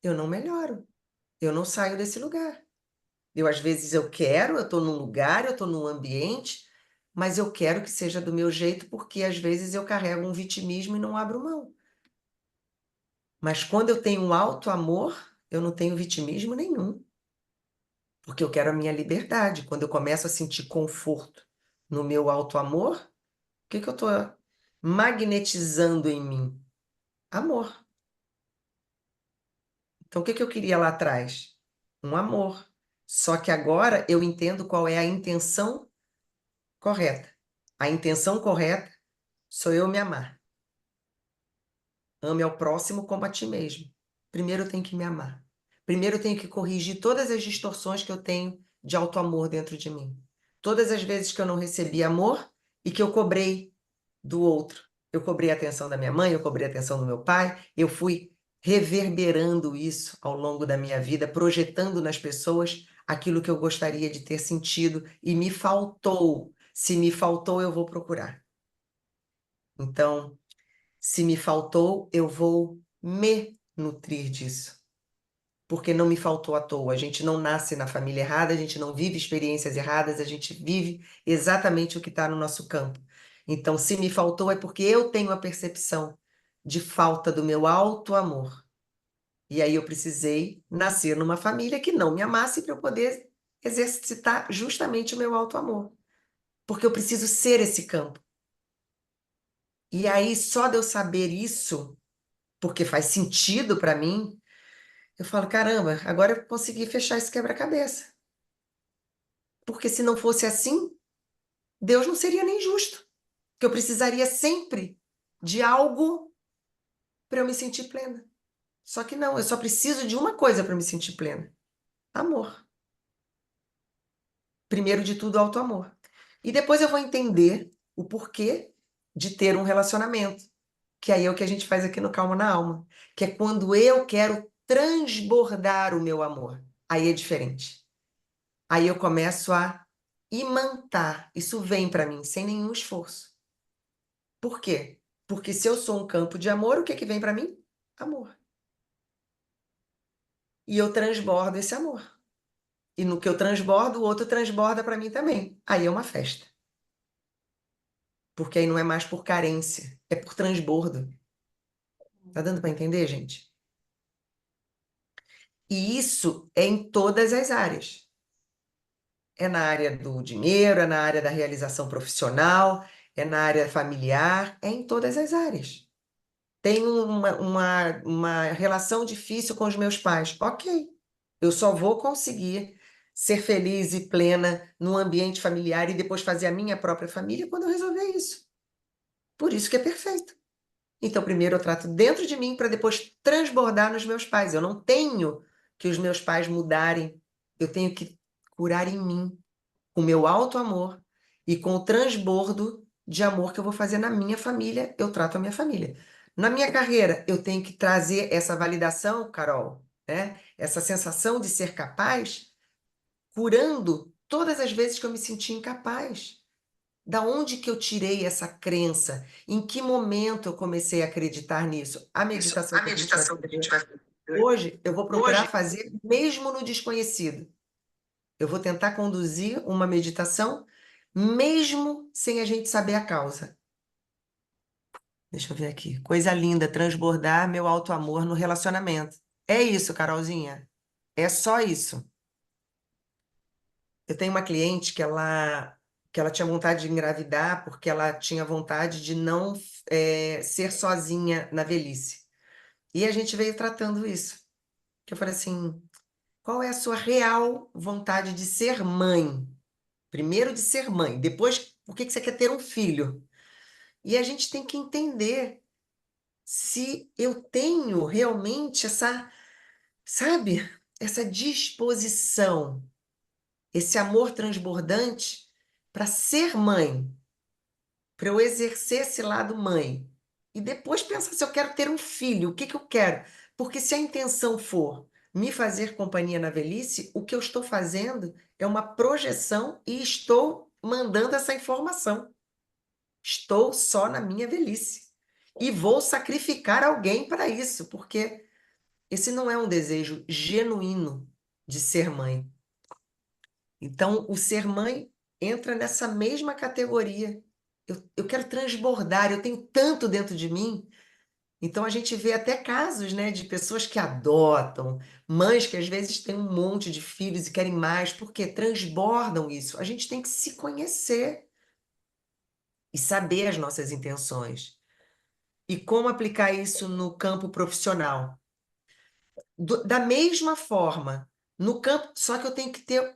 Speaker 1: eu não melhoro. Eu não saio desse lugar. Às vezes, eu estou num lugar, eu estou num ambiente, mas eu quero que seja do meu jeito, porque às vezes eu carrego um vitimismo e não abro mão. Mas quando eu tenho um auto-amor, eu não tenho vitimismo nenhum, porque eu quero a minha liberdade. Quando eu começo a sentir conforto no meu auto-amor, o que que eu estou magnetizando em mim? Amor. Então, o que que eu queria lá atrás? Um amor. Só que agora eu entendo qual é a intenção correta. A intenção correta sou eu me amar. Ame ao próximo como a ti mesmo. Primeiro eu tenho que me amar. Primeiro eu tenho que corrigir todas as distorções que eu tenho de auto-amor dentro de mim. Todas as vezes que eu não recebi amor e que eu cobrei do outro. Eu cobrei a atenção da minha mãe, eu cobrei a atenção do meu pai, eu fui reverberando isso ao longo da minha vida, projetando nas pessoas aquilo que eu gostaria de ter sentido e me faltou. Se me faltou, eu vou procurar. Então, se me faltou, eu vou me nutrir disso. Porque não me faltou à toa. A gente não nasce na família errada, a gente não vive experiências erradas, a gente vive exatamente o que está no nosso campo. Então, se me faltou, é porque eu tenho a percepção de falta do meu auto-amor. E aí eu precisei nascer numa família que não me amasse para eu poder exercitar justamente o meu auto-amor. Porque eu preciso ser esse campo. E aí, só de eu saber isso, porque faz sentido para mim, eu falo, caramba, agora eu consegui fechar esse quebra-cabeça. Porque se não fosse assim, Deus não seria nem justo. Que eu precisaria sempre de algo para eu me sentir plena. Só que não, eu só preciso de uma coisa para me sentir plena: amor. Primeiro de tudo, auto-amor. E depois eu vou entender o porquê de ter um relacionamento, que aí é o que a gente faz aqui no Calma na Alma, que é quando eu quero transbordar o meu amor. Aí é diferente. Aí eu começo a imantar. Isso vem para mim sem nenhum esforço. Por quê? Porque se eu sou um campo de amor, o que que vem para mim? Amor. E eu transbordo esse amor. E no que eu transbordo, o outro transborda para mim também. Aí é uma festa. Porque aí não é mais por carência, é por transbordo. Tá dando para entender, gente? E isso é em todas as áreas. É na área do dinheiro, é na área da realização profissional, é na área familiar, é em todas as áreas. Tenho uma relação difícil com os meus pais. Ok, eu só vou conseguir ser feliz e plena num ambiente familiar e depois fazer a minha própria família quando eu resolver isso. Por isso que é perfeito. Então, primeiro eu trato dentro de mim para depois transbordar nos meus pais. Eu não tenho que os meus pais mudarem, eu tenho que curar em mim, com o meu alto amor e com o transbordo de amor que eu vou fazer na minha família, eu trato a minha família. Na minha carreira, eu tenho que trazer essa validação, Carol, né? Essa sensação de ser capaz, curando todas as vezes que eu me senti incapaz. Da onde que eu tirei essa crença? Em que momento eu comecei a acreditar nisso? A meditação que a gente vai fazer hoje, eu vou procurar fazer mesmo no desconhecido. Eu vou tentar conduzir uma meditação mesmo sem a gente saber a causa. Deixa eu ver aqui. Coisa linda, transbordar meu alto amor no relacionamento. É isso, Carolzinha. É só isso. Eu tenho uma cliente que ela tinha vontade de engravidar porque ela tinha vontade de não ser sozinha na velhice. E a gente veio tratando isso. Que eu falei assim, qual é a sua real vontade de ser mãe? Primeiro de ser mãe, depois por que que você quer ter um filho? E a gente tem que entender se eu tenho realmente essa, sabe, essa disposição, esse amor transbordante para ser mãe, para eu exercer esse lado mãe. E depois pensar se eu quero ter um filho, o que que eu quero? Porque se a intenção for me fazer companhia na velhice, o que eu estou fazendo é uma projeção e estou mandando essa informação. Estou só na minha velhice. E vou sacrificar alguém para isso, porque esse não é um desejo genuíno de ser mãe. Então, o ser mãe entra nessa mesma categoria. Eu quero transbordar, eu tenho tanto dentro de mim. Então, a gente vê até casos, né, de pessoas que adotam, mães que às vezes têm um monte de filhos e querem mais, porque transbordam isso. A gente tem que se conhecer e saber as nossas intenções. E como aplicar isso no campo profissional? Da mesma forma, no campo, só que eu tenho que ter,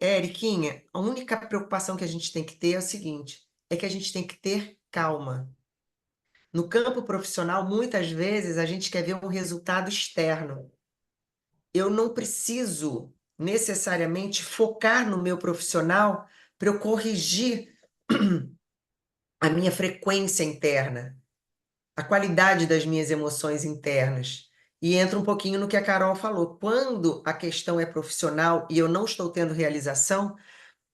Speaker 1: Eriquinha, a única preocupação que a gente tem que ter é o seguinte, é que a gente tem que ter calma. No campo profissional, muitas vezes a gente quer ver um resultado externo. Eu não preciso necessariamente focar no meu profissional para eu corrigir a minha frequência interna, a qualidade das minhas emoções internas. E entra um pouquinho no que a Carol falou. Quando a questão é profissional e eu não estou tendo realização,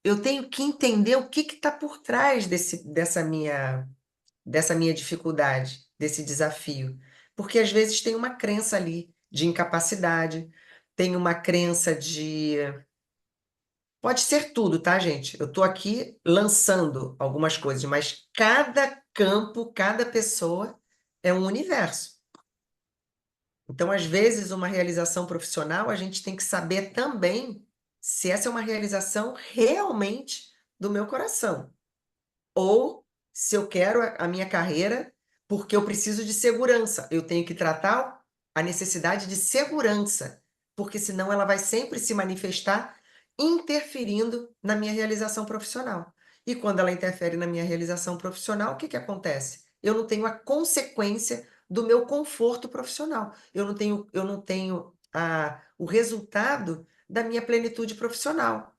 Speaker 1: eu tenho que entender o que está por trás dessa minha dificuldade, desse desafio. Porque às vezes tem uma crença ali de incapacidade, tem uma crença de. Pode ser tudo, tá, gente? Eu estou aqui lançando algumas coisas, mas cada campo, cada pessoa é um universo. Então, às vezes, uma realização profissional, a gente tem que saber também se essa é uma realização realmente do meu coração. Ou se eu quero a minha carreira porque eu preciso de segurança. Eu tenho que tratar a necessidade de segurança, porque senão ela vai sempre se manifestar interferindo na minha realização profissional. E quando ela interfere na minha realização profissional, o que que acontece? Eu não tenho a consequência do meu conforto profissional. Eu não tenho o resultado da minha plenitude profissional,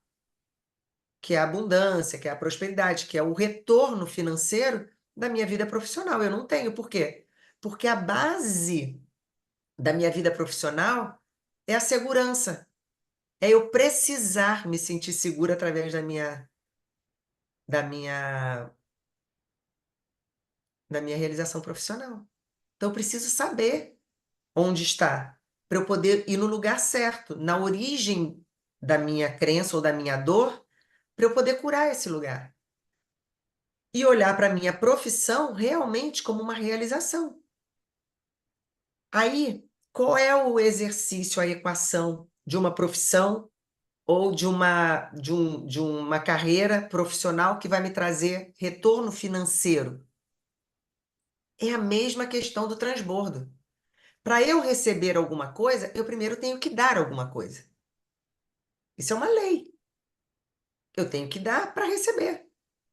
Speaker 1: que é a abundância, que é a prosperidade, que é o retorno financeiro da minha vida profissional. Eu não tenho. Por quê? Porque a base da minha vida profissional é a segurança. É eu precisar me sentir segura através da minha da minha realização profissional. Então, eu preciso saber onde está, para eu poder ir no lugar certo, na origem da minha crença ou da minha dor, para eu poder curar esse lugar. E olhar para a minha profissão realmente como uma realização. Aí, qual é o exercício, a equação de uma profissão ou de uma carreira profissional que vai me trazer retorno financeiro? É a mesma questão do transbordo. Para eu receber alguma coisa, eu primeiro tenho que dar alguma coisa. Isso é uma lei. Eu tenho que dar para receber.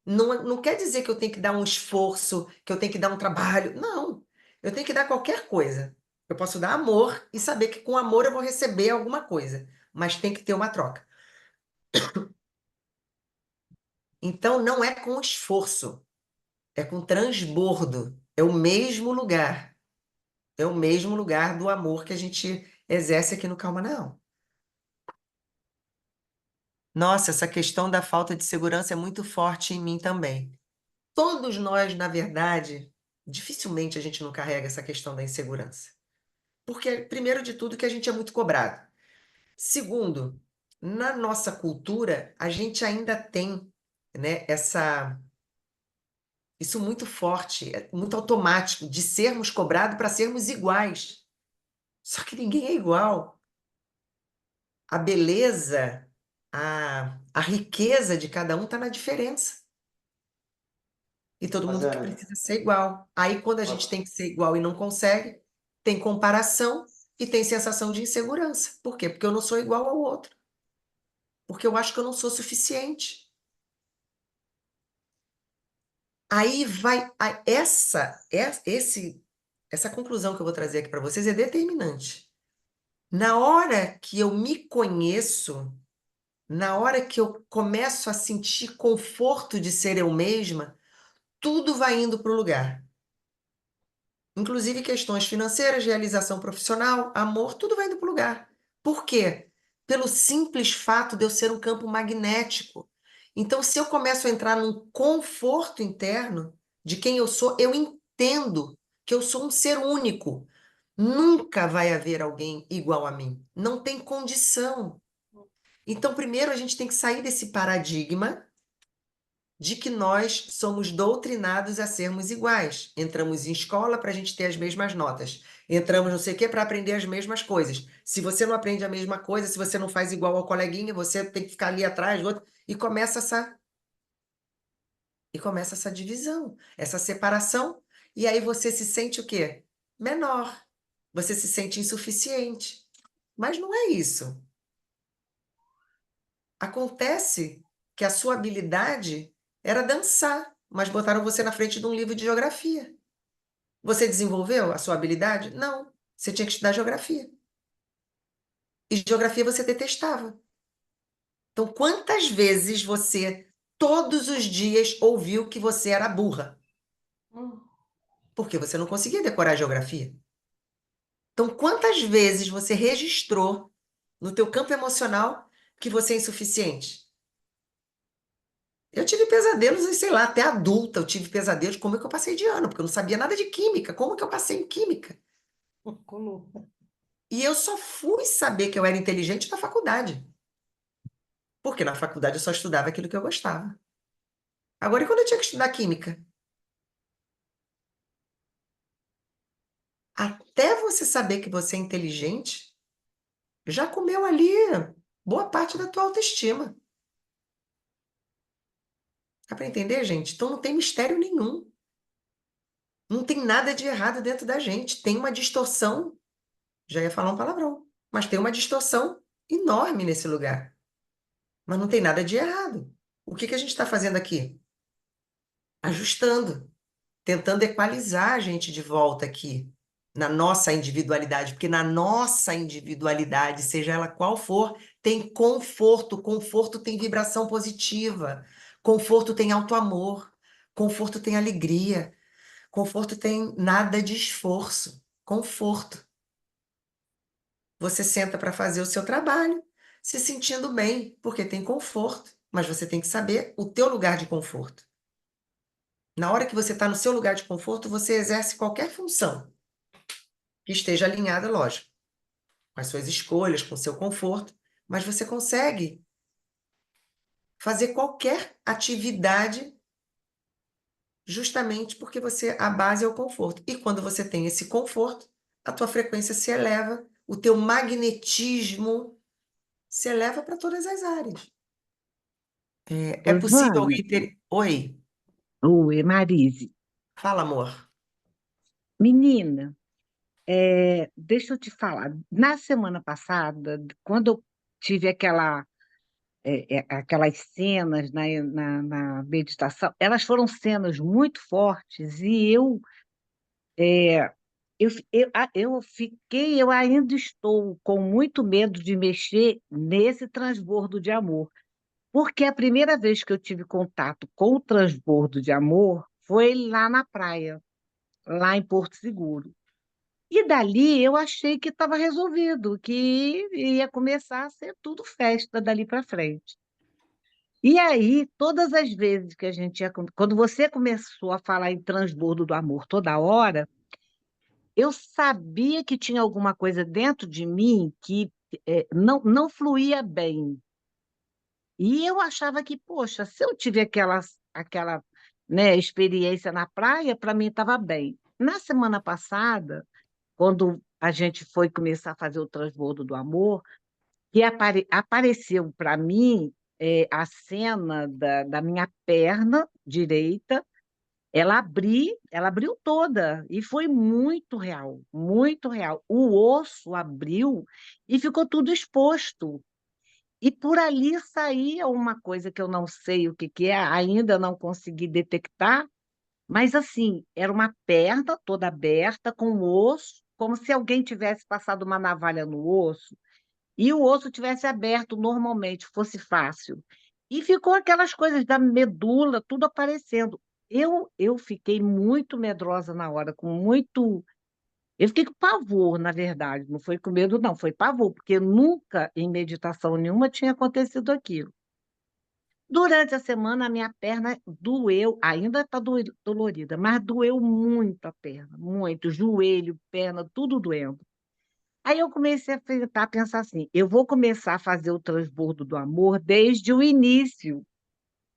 Speaker 1: Não quer dizer que eu tenho que dar um esforço, que eu tenho que dar um trabalho. Não. Eu tenho que dar qualquer coisa. Eu posso dar amor e saber que com amor eu vou receber alguma coisa, mas tem que ter uma troca. Então não é com esforço, é com transbordo. É o mesmo lugar. É o mesmo lugar do amor que a gente exerce aqui no Calma Não. Nossa, essa questão da falta de segurança é muito forte em mim também. Todos nós, na verdade, dificilmente a gente não carrega essa questão da insegurança. Porque, primeiro de tudo, que a gente é muito cobrado. Segundo, na nossa cultura, a gente ainda tem, né, isso muito forte, muito automático, de sermos cobrados para sermos iguais. Só que ninguém é igual. A beleza, a riqueza de cada um está na diferença. E todo mundo que
Speaker 5: Rosana,
Speaker 1: precisa ser igual. Aí, quando a gente
Speaker 5: Ro-
Speaker 1: tem que ser igual e não consegue, tem comparação e tem sensação de insegurança. Por quê? Porque eu não sou igual ao outro. Porque eu acho que eu não sou suficiente. Aí vai. Essa conclusão que eu vou trazer aqui para vocês é determinante. Na hora que eu me conheço, na hora que eu começo a sentir conforto de ser eu mesma, tudo vai indo para o lugar. Inclusive questões financeiras, realização profissional, amor, tudo vai indo para o lugar. Por quê? Pelo simples fato de eu ser um campo magnético. Então, se eu começo a entrar num conforto interno de quem eu sou, eu entendo que eu sou um ser único. Nunca vai haver alguém igual a mim. Não tem condição. Então, primeiro a gente tem que sair desse paradigma de que nós somos doutrinados a sermos iguais. Entramos em escola para a gente ter as mesmas notas. Entramos não sei o quê para aprender as mesmas coisas. Se você não aprende a mesma coisa, se você não faz igual ao coleguinha, você tem que ficar ali atrás do outro. E começa essa divisão, essa separação. E aí você se sente o quê? Menor. Você se sente insuficiente. Mas não é isso. Acontece que a sua habilidade era dançar, mas botaram você na frente de um livro de geografia. Você desenvolveu a sua habilidade? Não. Você tinha que estudar geografia. E geografia você detestava. Então, quantas vezes você, todos os dias, ouviu que você era burra? Porque você não conseguia decorar a geografia. Então, quantas vezes você registrou no teu campo emocional que você é insuficiente? Eu tive pesadelos, e sei lá, até adulta eu tive pesadelos, como é que eu passei de ano, porque eu não sabia nada de química, como que eu passei em química?
Speaker 4: Como?
Speaker 1: E eu só fui saber que eu era inteligente na faculdade, porque na faculdade eu só estudava aquilo que eu gostava. Agora, e quando eu tinha que estudar química? Até você saber que você é inteligente, já comeu ali boa parte da tua autoestima. Dá para entender, gente? Então não tem mistério nenhum. Não tem nada de errado dentro da gente. Tem uma distorção, já ia falar um palavrão, mas tem uma distorção enorme nesse lugar. Mas não tem nada de errado. O que que a gente está fazendo aqui? Ajustando, tentando equalizar a gente de volta aqui, na nossa individualidade, porque na nossa individualidade, seja ela qual for, tem conforto. Conforto tem vibração positiva. Conforto tem auto-amor. Conforto tem alegria. Conforto tem nada de esforço. Conforto. Você senta para fazer o seu trabalho, se sentindo bem, porque tem conforto. Mas você tem que saber o teu lugar de conforto. Na hora que você está no seu lugar de conforto, você exerce qualquer função que esteja alinhada, lógico, com as suas escolhas, com o seu conforto, mas você consegue fazer qualquer atividade justamente porque a base é o conforto. E quando você tem esse conforto, a tua frequência se eleva, o teu magnetismo se eleva para todas as áreas. É
Speaker 5: Ô,
Speaker 1: possível
Speaker 5: Joana,
Speaker 1: Oi,
Speaker 5: oi, Marise.
Speaker 1: fala, amor.
Speaker 5: Menina, deixa eu te falar. Na semana passada, quando eu tive aquelas cenas na meditação, elas foram cenas muito fortes e eu ainda estou com muito medo de mexer nesse transbordo de amor. Porque a primeira vez que eu tive contato com o transbordo de amor foi lá na praia, lá em Porto Seguro. E dali eu achei que estava resolvido, que ia começar a ser tudo festa dali para frente. E aí, todas as vezes que a gente ia, quando você começou a falar em transbordo do amor toda hora, eu sabia que tinha alguma coisa dentro de mim que não fluía bem. E eu achava que, poxa, se eu tive aquela, né, experiência na praia, para mim estava bem. Na semana passada, quando a gente foi começar a fazer o transbordo do amor, que apareceu para mim a cena da minha perna direita, ela abriu toda e foi muito real, muito real. O osso abriu e ficou tudo exposto. E por ali saía uma coisa que eu não sei o que que é, ainda não consegui detectar, mas assim, era uma perna toda aberta, com o osso, como se alguém tivesse passado uma navalha no osso, e o osso tivesse aberto normalmente, fosse fácil. E ficou aquelas coisas da medula, tudo aparecendo. Eu fiquei muito medrosa na hora, com muito. Eu fiquei com pavor, na verdade, não foi com medo, não, foi pavor, porque nunca em meditação nenhuma tinha acontecido aquilo. Durante a semana, a minha perna doeu, ainda está dolorida, mas doeu muito a perna, muito, joelho, perna, tudo doendo. Aí eu comecei a pensar assim: eu vou começar a fazer o transbordo do amor desde o início,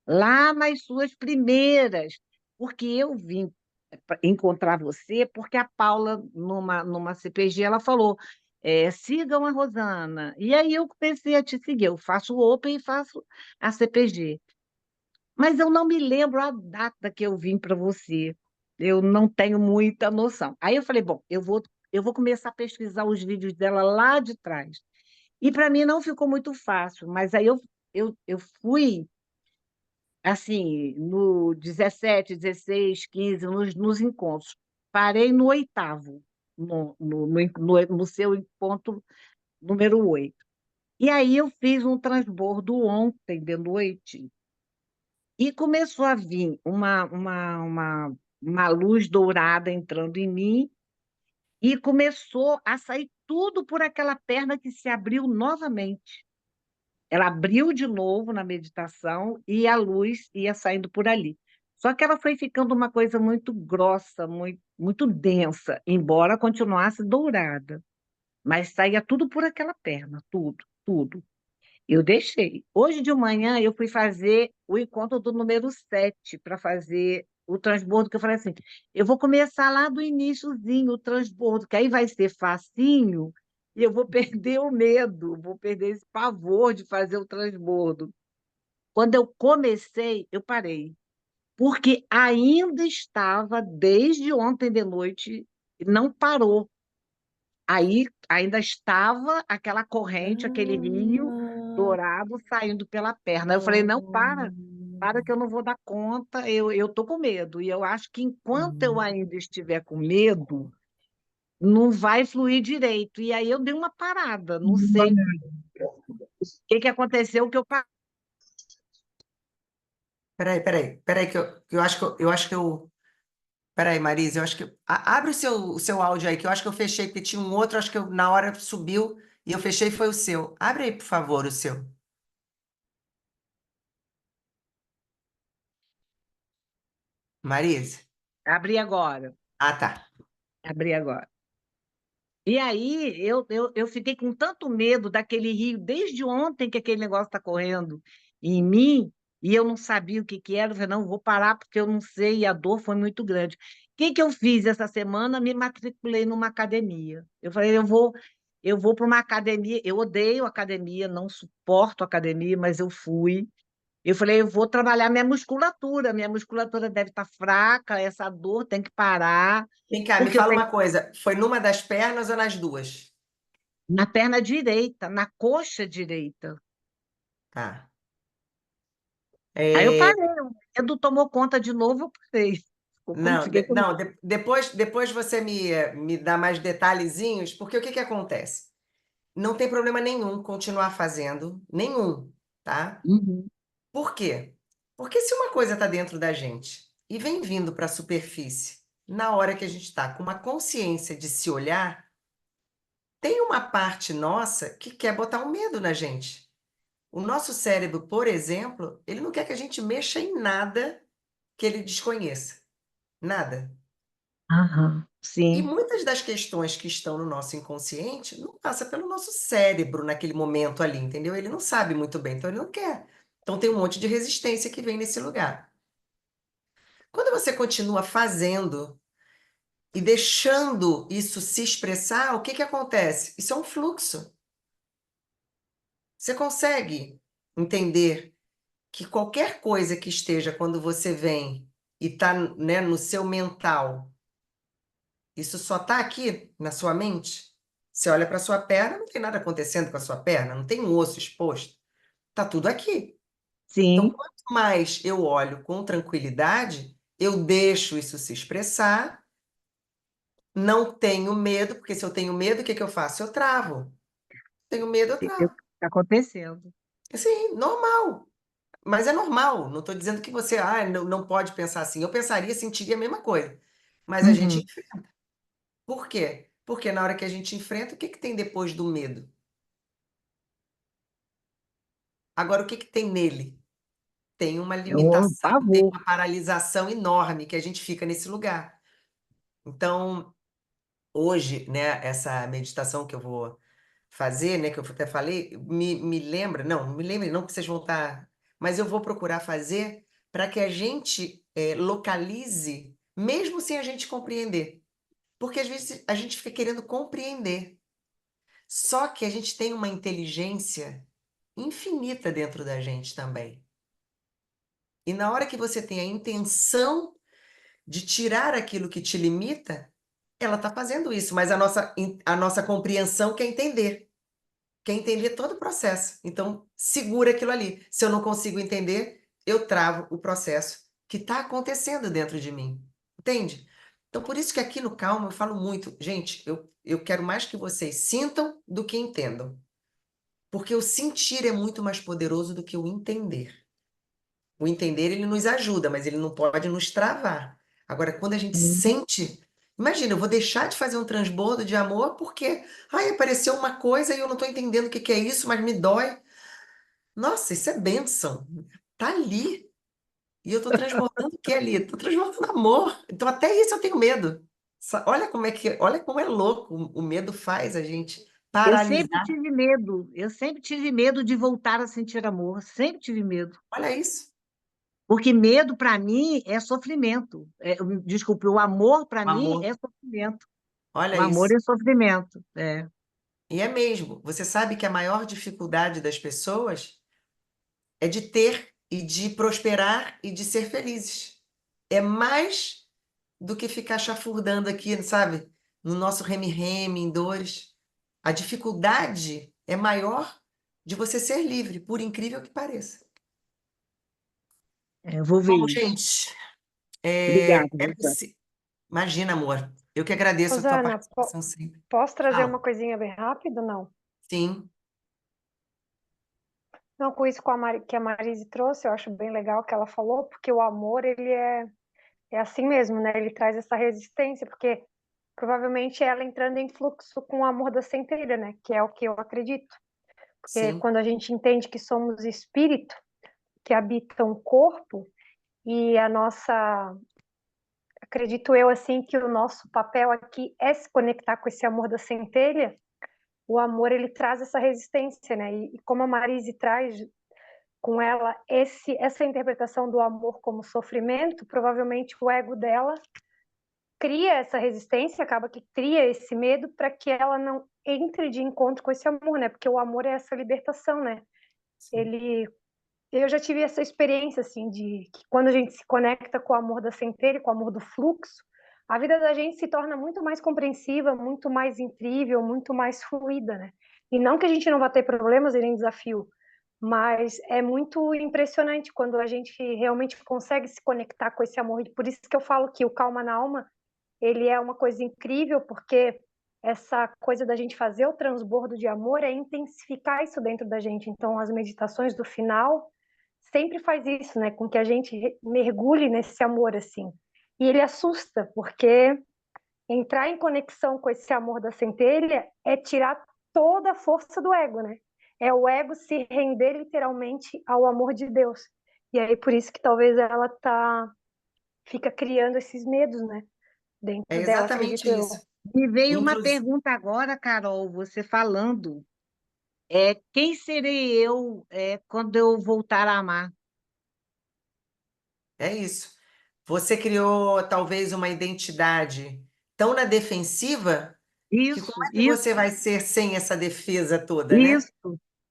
Speaker 5: lá nas suas primeiras, porque eu vim encontrar você, porque a Paula, numa CPG, ela falou. Sigam a Rosana. E aí eu comecei a te seguir. Eu faço o Open e faço a CPG. Mas eu não me lembro a data que eu vim para você. Eu não tenho muita noção. Aí eu falei, bom, eu vou começar a pesquisar os vídeos dela lá de trás. E para mim não ficou muito fácil, mas aí eu fui, assim, no 17, 16, 15, nos encontros. Parei no oitavo, no seu ponto número 8. E aí eu fiz um transbordo ontem de noite, e começou a vir uma luz dourada entrando em mim, e começou a sair tudo por aquela perna que se abriu novamente. Ela abriu de novo na meditação e a luz ia saindo por ali. Só que ela foi ficando uma coisa muito grossa, muito, muito densa, embora continuasse dourada. Mas saía tudo por aquela perna, tudo, tudo. Eu deixei. Hoje de manhã eu fui fazer o encontro do número 7 para fazer o transbordo, que eu falei assim, eu vou começar lá do iniciozinho, o transbordo, que aí vai ser facinho, e eu vou perder o medo, vou perder esse pavor de fazer o transbordo. Quando eu comecei, eu parei, porque ainda estava, desde ontem de noite, não parou. Aí ainda estava aquela corrente, aquele rio
Speaker 4: Ah,
Speaker 5: dourado saindo pela perna. Eu falei, não, para que eu não vou dar conta, eu tô com medo. E eu acho que enquanto eu ainda estiver com medo, não vai fluir direito. E aí eu dei uma parada, não sei o que aconteceu, que eu parei.
Speaker 1: Peraí, que eu acho que eu. Peraí, Marisa, eu acho que. Abre o seu áudio aí, que eu acho que eu fechei, porque tinha um outro, acho que na hora subiu e eu fechei, foi o seu. Abre aí, por favor, o seu. Marise.
Speaker 5: Abri agora,
Speaker 1: Ah, tá.
Speaker 5: abri agora. E aí eu fiquei com tanto medo daquele rio, desde ontem que aquele negócio está correndo em mim, e eu não sabia o que que era. Eu falei, não, vou parar porque eu não sei, e a dor foi muito grande. O que que eu fiz essa semana? Me matriculei numa academia. Eu falei, eu vou para uma academia. Eu odeio academia, não suporto academia, mas eu fui. Eu falei, eu vou trabalhar minha musculatura deve estar fraca, essa dor tem que parar,
Speaker 1: Vem cá, me
Speaker 5: porque eu
Speaker 1: fala
Speaker 5: tenho
Speaker 1: uma coisa. Foi numa das pernas ou nas duas?
Speaker 5: na perna direita, na coxa direita.
Speaker 1: Tá.
Speaker 5: Aí eu
Speaker 1: É,
Speaker 5: parei, o medo tomou conta de novo, eu parei.
Speaker 1: não,
Speaker 5: Fiquei com
Speaker 1: não, depois você me dá mais detalhezinhos, porque o que que acontece? Não tem problema nenhum continuar fazendo, nenhum, tá?
Speaker 5: Uhum.
Speaker 1: Por quê? Porque se uma coisa está dentro da gente e vem vindo para a superfície, na hora que a gente está com uma consciência de se olhar, tem uma parte nossa que quer botar um medo na gente. O nosso cérebro, por exemplo, ele não quer que a gente mexa em nada que ele desconheça. Nada.
Speaker 5: Aham,
Speaker 1: E
Speaker 5: sim,
Speaker 1: muitas das questões que estão no nosso inconsciente não passa pelo nosso cérebro naquele momento ali, entendeu? Ele não sabe muito bem, então ele não quer. Então tem um monte de resistência que vem nesse lugar. Quando você continua fazendo e deixando isso se expressar, o que que acontece? Isso é um fluxo. Você consegue entender que qualquer coisa que esteja quando você vem e está, né, no seu mental, isso só está aqui na sua mente? Você olha para sua perna, não tem nada acontecendo com a sua perna, não tem um osso exposto. Está tudo aqui. Então,
Speaker 5: sim,
Speaker 1: quanto mais eu olho com tranquilidade, eu deixo isso se expressar. Não tenho medo, porque se eu tenho medo, o que que eu faço? Eu travo. Tenho medo, eu travo.
Speaker 5: está acontecendo.
Speaker 1: Assim, normal. Mas é normal. Não estou dizendo que você não pode pensar assim. Eu pensaria, sentiria a mesma coisa. Mas a gente
Speaker 5: Uhum.
Speaker 1: enfrenta. Por quê? Porque na hora que a gente enfrenta, o que que tem depois do medo? Agora, o que que tem nele? Tem uma
Speaker 5: É um
Speaker 1: limitação, tem
Speaker 5: pavor.
Speaker 1: uma paralisação enorme que a gente fica nesse lugar. Então, hoje, né, essa meditação que eu vou fazer, né, que eu até falei, me lembra, não me lembre não que vocês vão estar, mas eu vou procurar fazer para que a gente localize, mesmo sem a gente compreender. Porque às vezes a gente fica querendo compreender. Só que a gente tem uma inteligência infinita dentro da gente também. E na hora que você tem a intenção de tirar aquilo que te limita, ela está fazendo isso, mas a nossa compreensão quer entender todo o processo. Então, segura aquilo ali. Se eu não consigo entender, eu travo o processo que está acontecendo dentro de mim. Entende? Então, por isso que aqui no Calma eu falo muito, gente, eu quero mais que vocês sintam do que entendam. Porque o sentir é muito mais poderoso do que o entender. O entender, ele nos ajuda, mas ele não pode nos travar. Agora, quando a gente
Speaker 5: Sim.
Speaker 1: sente. Imagina, eu vou deixar de fazer um transbordo de amor porque, ai, apareceu uma coisa e eu não estou entendendo o que que é isso, mas me dói. Nossa, isso é bênção. Tá ali. E eu estou transbordando o que é ali? Estou transbordando amor. Então, até isso eu tenho medo. Olha como é louco. O medo faz a gente paralisar.
Speaker 5: Eu sempre tive medo de voltar a sentir amor, sempre tive medo.
Speaker 1: Olha isso.
Speaker 5: Porque medo, para mim, é sofrimento. Desculpe, o amor, para
Speaker 1: O
Speaker 5: mim, é
Speaker 1: amor.
Speaker 5: sofrimento. O
Speaker 1: Olha
Speaker 5: amor
Speaker 1: isso.
Speaker 5: é sofrimento. É.
Speaker 1: E é mesmo. Você sabe que a maior dificuldade das pessoas é de ter e de prosperar e de ser felizes. É mais do que ficar chafurdando aqui, sabe? No nosso reme-reme, em dores. A dificuldade é maior de você ser livre, por incrível que pareça.
Speaker 5: Eu vou ver
Speaker 1: Bom,
Speaker 5: isso.
Speaker 1: gente,
Speaker 5: Obrigada,
Speaker 1: é
Speaker 5: Rosana.
Speaker 1: possível. Imagina, amor. Eu que agradeço a tua
Speaker 4: Rosana,
Speaker 1: participação sempre.
Speaker 4: posso trazer
Speaker 1: Fala.
Speaker 4: uma coisinha bem rápido? Não.
Speaker 1: Sim,
Speaker 4: Não, com isso que a Marise trouxe, eu acho bem legal que ela falou, porque o amor, é assim mesmo, né? Ele traz essa resistência, porque provavelmente ela entrando em fluxo com o amor da centelha, né? Que é o que eu acredito. Porque
Speaker 1: sim,
Speaker 4: quando a gente entende que somos espírito, que habita um corpo, e a nossa acredito eu assim que o nosso papel aqui é se conectar com esse amor da centelha. O amor ele traz essa resistência, né? E como a Marise traz com ela essa interpretação do amor como sofrimento, provavelmente o ego dela cria essa resistência, acaba que cria esse medo para que ela não entre de encontro com esse amor, né? Porque o amor é essa libertação, né?
Speaker 1: Sim.
Speaker 4: Eu já tive essa experiência, assim, de que quando a gente se conecta com o amor da centelha, com o amor do fluxo, a vida da gente se torna muito mais compreensiva, muito mais incrível, muito mais fluida, né? E não que a gente não vá ter problemas e nem desafio, mas é muito impressionante quando a gente realmente consegue se conectar com esse amor. E por isso que eu falo que o Calma na Alma, ele é uma coisa incrível, porque essa coisa da gente fazer o transbordo de amor é intensificar isso dentro da gente. Então, as meditações do final sempre faz isso, né? Com que a gente mergulhe nesse amor, assim. E ele assusta, porque entrar em conexão com esse amor da centelha é tirar toda a força do ego, né? É o ego se render literalmente ao amor de Deus. E aí, por isso que talvez ela fica criando esses medos, né?
Speaker 1: É
Speaker 4: Dentro dela,
Speaker 1: exatamente
Speaker 4: acredito eu.
Speaker 1: isso.
Speaker 5: Me veio uma
Speaker 1: Inclusive,
Speaker 5: pergunta agora, Carol, você falando. Quem serei eu quando eu voltar a amar?
Speaker 1: é isso. Você criou talvez uma identidade tão na defensiva que como
Speaker 5: Isso,
Speaker 1: é que você
Speaker 5: isso,
Speaker 1: vai ser sem essa defesa toda, né?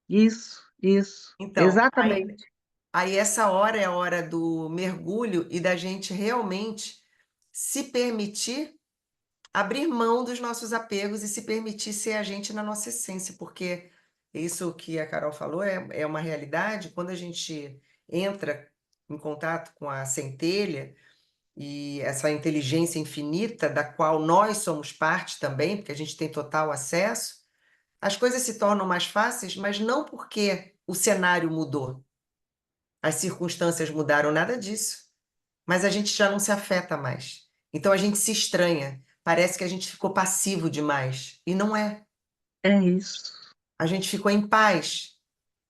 Speaker 5: isso, isso,
Speaker 1: Então,
Speaker 5: exatamente.
Speaker 1: aí essa hora é a hora do mergulho e da gente realmente se permitir abrir mão dos nossos apegos e se permitir ser a gente na nossa essência, porque isso que a Carol falou é uma realidade. Quando a gente entra em contato com a centelha e essa inteligência infinita da qual nós somos parte também, porque a gente tem total acesso, as coisas se tornam mais fáceis, mas não porque o cenário mudou, as circunstâncias mudaram, nada disso. Mas a gente já não se afeta mais. Então a gente se estranha. Parece que a gente ficou passivo demais. E não é.
Speaker 5: É isso.
Speaker 1: A gente ficou em paz.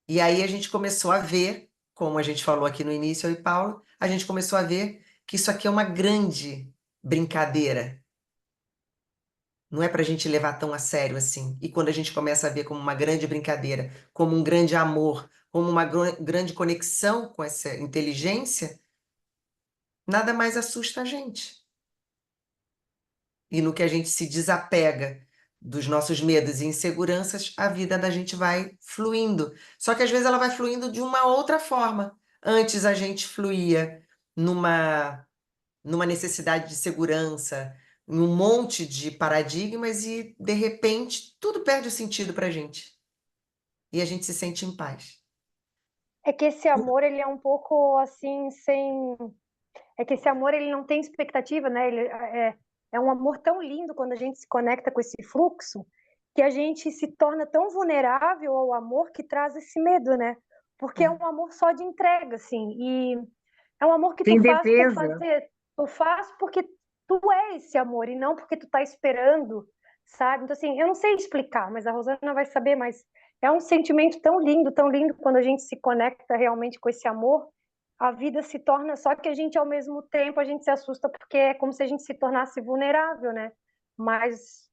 Speaker 1: E aí a gente começou a ver, como a gente falou aqui no início, eu e Paulo, a gente começou a ver que isso aqui é uma grande brincadeira. Não é para a gente levar tão a sério assim. E quando a gente começa a ver como uma grande brincadeira, como um grande amor, como uma grande conexão com essa inteligência, nada mais assusta a gente. E no que a gente se desapega dos nossos medos e inseguranças, a vida da gente vai fluindo. Só que às vezes ela vai fluindo de uma outra forma. Antes a gente fluía numa, numa necessidade de segurança, em um monte de paradigmas e, de repente, tudo perde o sentido para a gente. E a gente se sente em paz.
Speaker 4: É que esse amor, ele é um pouco assim, sem. É que esse amor, ele não tem expectativa, né? É um amor tão lindo quando a gente se conecta com esse fluxo, que a gente se torna tão vulnerável ao amor que traz esse medo, né? Porque é
Speaker 1: É,
Speaker 4: um amor só de entrega, assim. E é um amor que tu
Speaker 5: Sem
Speaker 4: faz por
Speaker 5: defesa.
Speaker 4: fazer. Tu faz porque tu é esse amor e não porque tu tá esperando, sabe? Então, assim, eu não sei explicar, mas a Rosana vai saber, mas é um sentimento tão lindo quando a gente se conecta realmente com esse amor. A vida se torna, só que a gente, ao mesmo tempo, a gente se assusta porque é como se a gente se tornasse vulnerável, né? Mas,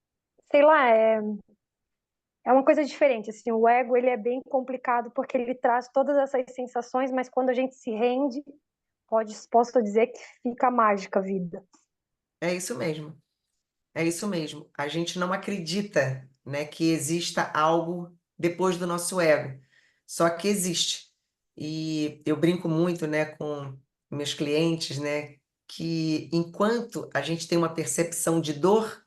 Speaker 4: sei lá, é uma coisa diferente, assim, o ego, ele é bem complicado porque ele traz todas essas sensações, mas quando a gente se rende, posso dizer que fica mágica a vida.
Speaker 1: é isso mesmo. É isso mesmo. A gente não acredita, né, que exista algo depois do nosso ego. Só que existe. E eu brinco muito, né, com meus clientes, né, que enquanto a gente tem uma percepção de dor,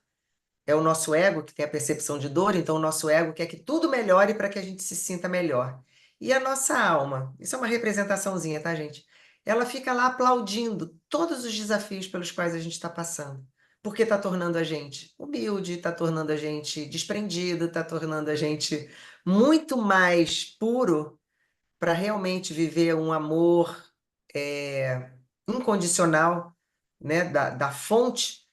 Speaker 1: é o nosso ego que tem a percepção de dor, então o nosso ego quer que tudo melhore para que a gente se sinta melhor. E a nossa alma, isso é uma representaçãozinha, tá, gente? Ela fica lá aplaudindo todos os desafios pelos quais a gente está passando. Porque está tornando a gente humilde, está tornando a gente desprendido, está tornando a gente muito mais puro para realmente viver um amor incondicional, né, da fonte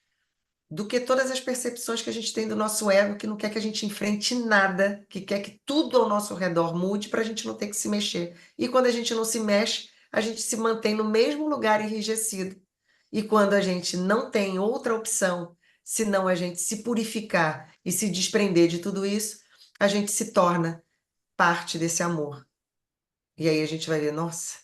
Speaker 1: do que todas as percepções que a gente tem do nosso ego, que não quer que a gente enfrente nada, que quer que tudo ao nosso redor mude para a gente não ter que se mexer. E quando a gente não se mexe, a gente se mantém no mesmo lugar enrijecido. E quando a gente não tem outra opção, senão a gente se purificar e se desprender de tudo isso, a gente se torna parte desse amor. E aí a gente vai ver, nossa,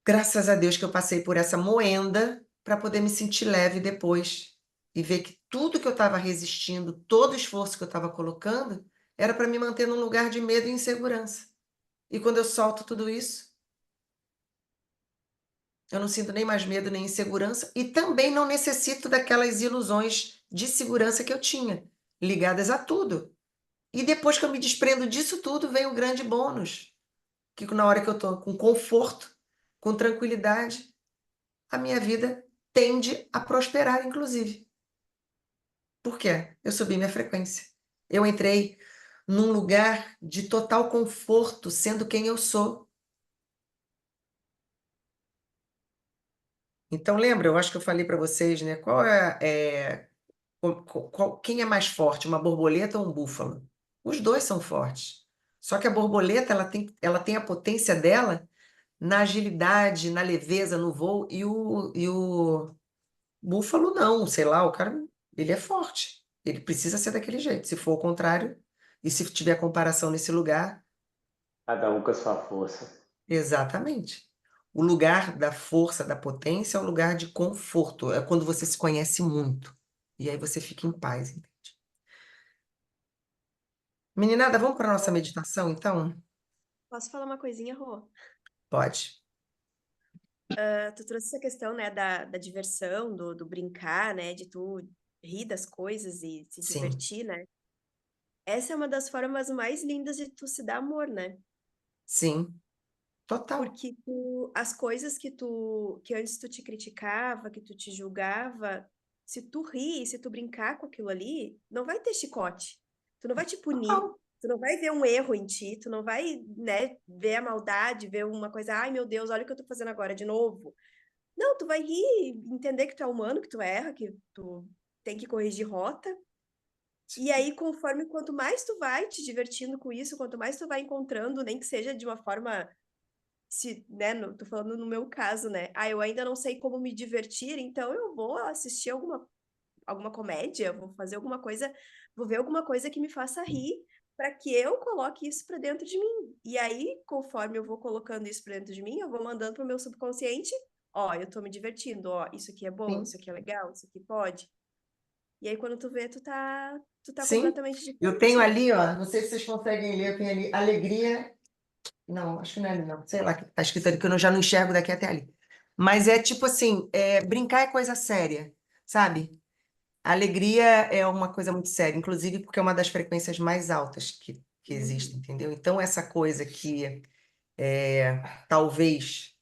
Speaker 1: graças a Deus que eu passei por essa moenda para poder me sentir leve depois e ver que tudo que eu estava resistindo, todo o esforço que eu estava colocando, era para me manter num lugar de medo e insegurança. E quando eu solto tudo isso, eu não sinto nem mais medo nem insegurança e também não necessito daquelas ilusões de segurança que eu tinha, ligadas a tudo. E depois que eu me desprendo disso tudo, vem o grande bônus, que na hora que eu estou com conforto, com tranquilidade, a minha vida tende a prosperar, inclusive. Por quê? Eu subi minha frequência. Eu entrei num lugar de total conforto, sendo quem eu sou. Então, lembra, eu acho que eu falei para vocês, né? Quem é mais forte, uma borboleta ou um búfalo? Os dois são fortes. Só que a borboleta, ela tem a potência dela na agilidade, na leveza, no voo, e o búfalo não, sei lá, o cara, ele é forte. Ele precisa ser daquele jeito. Se for o contrário, e se tiver comparação nesse lugar,
Speaker 6: Cada um com a sua força.
Speaker 1: exatamente. O lugar da força, da potência é o lugar de conforto. É quando você se conhece muito. E aí você fica em paz, entende? Meninada, vamos para a nossa meditação, então?
Speaker 7: Posso falar uma coisinha, Rô?
Speaker 1: Pode.
Speaker 7: Tu trouxe essa questão, né, da diversão, do brincar, né, de tu rir das coisas e se
Speaker 1: Sim,
Speaker 7: divertir, né? Essa é uma das formas mais lindas de tu se dar amor, né?
Speaker 1: sim, total.
Speaker 7: Porque as coisas que antes tu te criticava, que tu te julgava, se tu rir, se tu brincar com aquilo ali, não vai ter chicote. Tu não vai te punir,
Speaker 1: Total.
Speaker 7: tu não vai ver um erro em ti, tu não vai, né, ver a maldade, ver uma coisa, ai meu Deus, olha o que eu tô fazendo agora de novo. Não, tu vai rir, entender que tu é humano, que tu erra, que tu tem que corrigir rota. E aí, conforme quanto mais tu vai te divertindo com isso, quanto mais tu vai encontrando, nem que seja de uma forma, se, né, tô falando no meu caso, né? Ah, eu ainda não sei como me divertir, então eu vou assistir alguma comédia, vou fazer alguma coisa, vou ver alguma coisa que me faça rir, para que eu coloque isso para dentro de mim. E aí, conforme eu vou colocando isso para dentro de mim, eu vou mandando pro meu subconsciente, ó, eu tô me divertindo, ó, isso aqui é bom,
Speaker 1: Sim,
Speaker 7: isso aqui é legal, isso aqui pode. E aí quando tu vê, tu tá
Speaker 1: sim.
Speaker 7: completamente
Speaker 1: Eu tenho
Speaker 7: diferente.
Speaker 1: ali, ó, não sei se vocês conseguem ler, eu tenho ali alegria. Não, acho que não é ali, não. Sei lá, que tá escrito ali, que eu já não enxergo daqui até ali. Mas é tipo assim, brincar é coisa séria, sabe? A alegria é uma coisa muito séria, inclusive porque é uma das frequências mais altas que existe,
Speaker 7: Uhum.
Speaker 1: entendeu? Então, essa coisa que talvez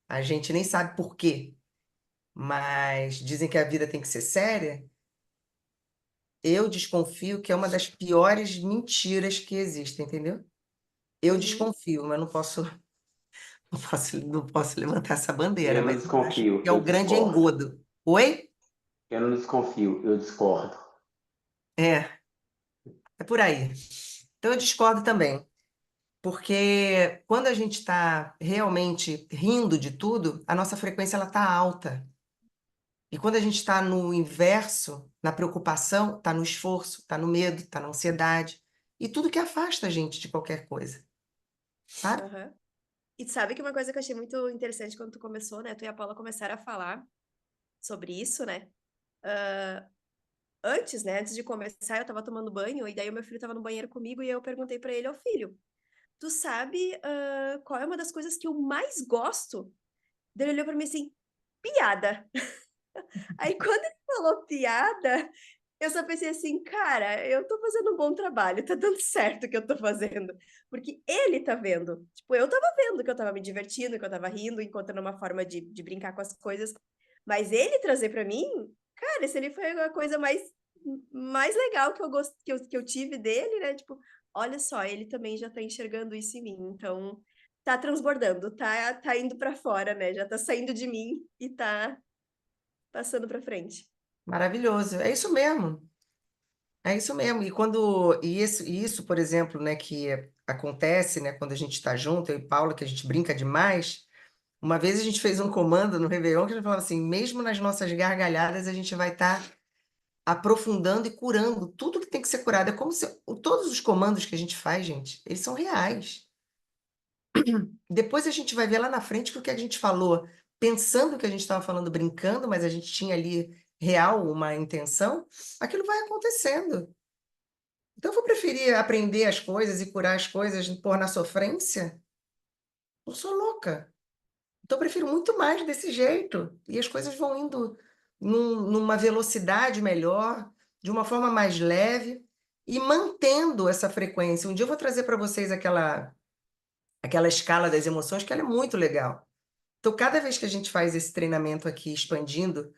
Speaker 1: a gente nem sabe por quê, mas dizem que a vida tem que ser séria, eu desconfio que é uma das piores mentiras que existem, entendeu? Eu
Speaker 7: Uhum.
Speaker 1: desconfio, mas não posso levantar essa bandeira,
Speaker 6: Eu não
Speaker 1: mas eu acho
Speaker 6: desconfio,
Speaker 1: que é
Speaker 6: eu
Speaker 1: o grande
Speaker 6: discordo.
Speaker 1: engodo. Oi?
Speaker 6: Eu não desconfio, eu discordo.
Speaker 1: É, é por aí. Então eu discordo também, porque quando a gente está realmente rindo de tudo, a nossa frequência ela está alta. E quando a gente está no inverso, na preocupação, está no esforço, está no medo, está na ansiedade. E tudo que afasta a gente de qualquer coisa, sabe?
Speaker 7: Aham. E tu sabe que uma coisa que eu achei muito interessante quando tu começou, né? Tu e a Paula começaram a falar sobre isso, né? Antes, né? Antes de começar, eu tava tomando banho e daí o meu filho tava no banheiro comigo e eu perguntei pra ele, ô filho, tu sabe, qual é uma das coisas que eu mais gosto? Daí ele olhou pra mim assim, piada. Aí quando ele falou piada, eu só pensei assim, cara, eu tô fazendo um bom trabalho, tá dando certo o que eu tô fazendo. Porque ele tá vendo. Tipo, eu tava vendo que eu tava me divertindo, que eu tava rindo, encontrando uma forma de brincar com as coisas. Mas ele trazer pra mim, cara, esse ali foi a coisa mais legal que eu tive dele, né? Tipo, olha só, ele também já tá enxergando isso em mim. Então, tá transbordando, tá indo pra fora, né? Já tá saindo de mim e tá passando pra frente.
Speaker 1: Maravilhoso. É isso mesmo. É isso mesmo. E isso, por exemplo, né, que acontece, né, quando a gente está junto, eu e Paula, que a gente brinca demais. Uma vez a gente fez um comando no Réveillon que a gente falava assim, mesmo nas nossas gargalhadas, a gente vai estar aprofundando e curando tudo que tem que ser curado. É como se todos os comandos que a gente faz, gente, eles são reais. Depois a gente vai ver lá na frente que o que a gente falou, pensando que a gente estava falando brincando, mas a gente tinha ali real uma intenção, aquilo vai acontecendo. Então eu vou preferir aprender as coisas e curar as coisas por na sofrência? Eu sou louca. Então eu prefiro muito mais desse jeito. E as coisas vão indo numa velocidade melhor, de uma forma mais leve e mantendo essa frequência. Um dia eu vou trazer para vocês aquela escala das emoções, que ela é muito legal. Então, cada vez que a gente faz esse treinamento aqui, expandindo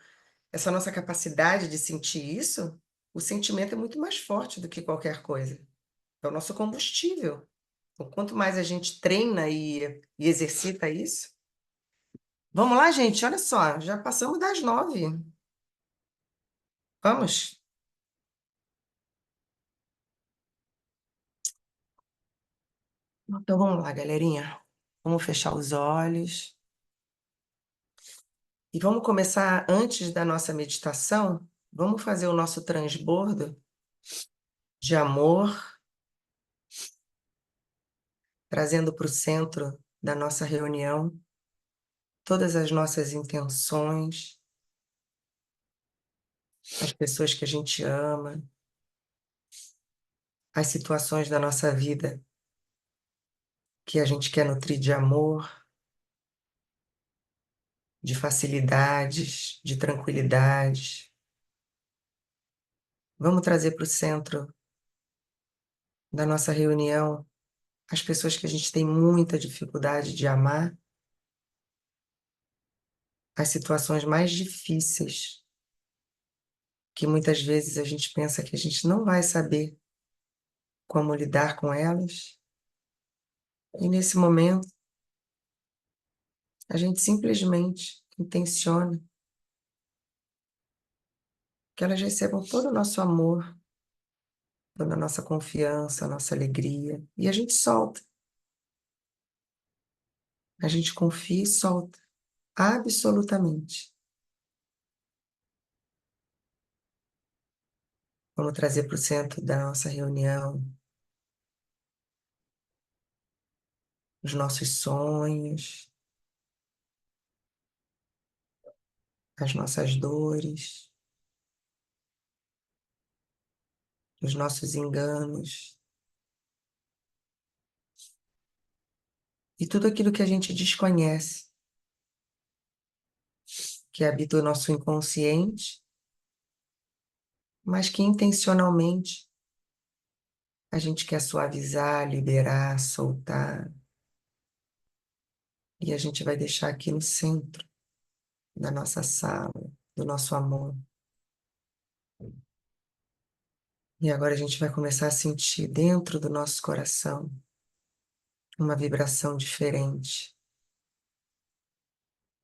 Speaker 1: essa nossa capacidade de sentir isso, o sentimento é muito mais forte do que qualquer coisa. É o nosso combustível. Então, quanto mais a gente treina e exercita isso. Vamos lá, gente, olha só, já passamos das 9. Vamos? Então vamos lá, galerinha. Vamos fechar os olhos. E vamos começar antes da nossa meditação. Vamos fazer o nosso transbordo de amor, trazendo para o centro da nossa reunião todas as nossas intenções, as pessoas que a gente ama, as situações da nossa vida que a gente quer nutrir de amor, de facilidades, de tranquilidade. Vamos trazer para o centro da nossa reunião as pessoas que a gente tem muita dificuldade de amar, as situações mais difíceis, que muitas vezes a gente pensa que a gente não vai saber como lidar com elas. E nesse momento, a gente simplesmente intenciona que elas recebam todo o nosso amor, toda a nossa confiança, a nossa alegria. E a gente solta. A gente confia e solta. Absolutamente. Vamos trazer para o centro da nossa reunião os nossos sonhos, as nossas dores, os nossos enganos e tudo aquilo que a gente desconhece, que habita o nosso inconsciente, mas que intencionalmente a gente quer suavizar, liberar, soltar. E a gente vai deixar aqui no centro da nossa sala, do nosso amor. E agora a gente vai começar a sentir dentro do nosso coração uma vibração diferente,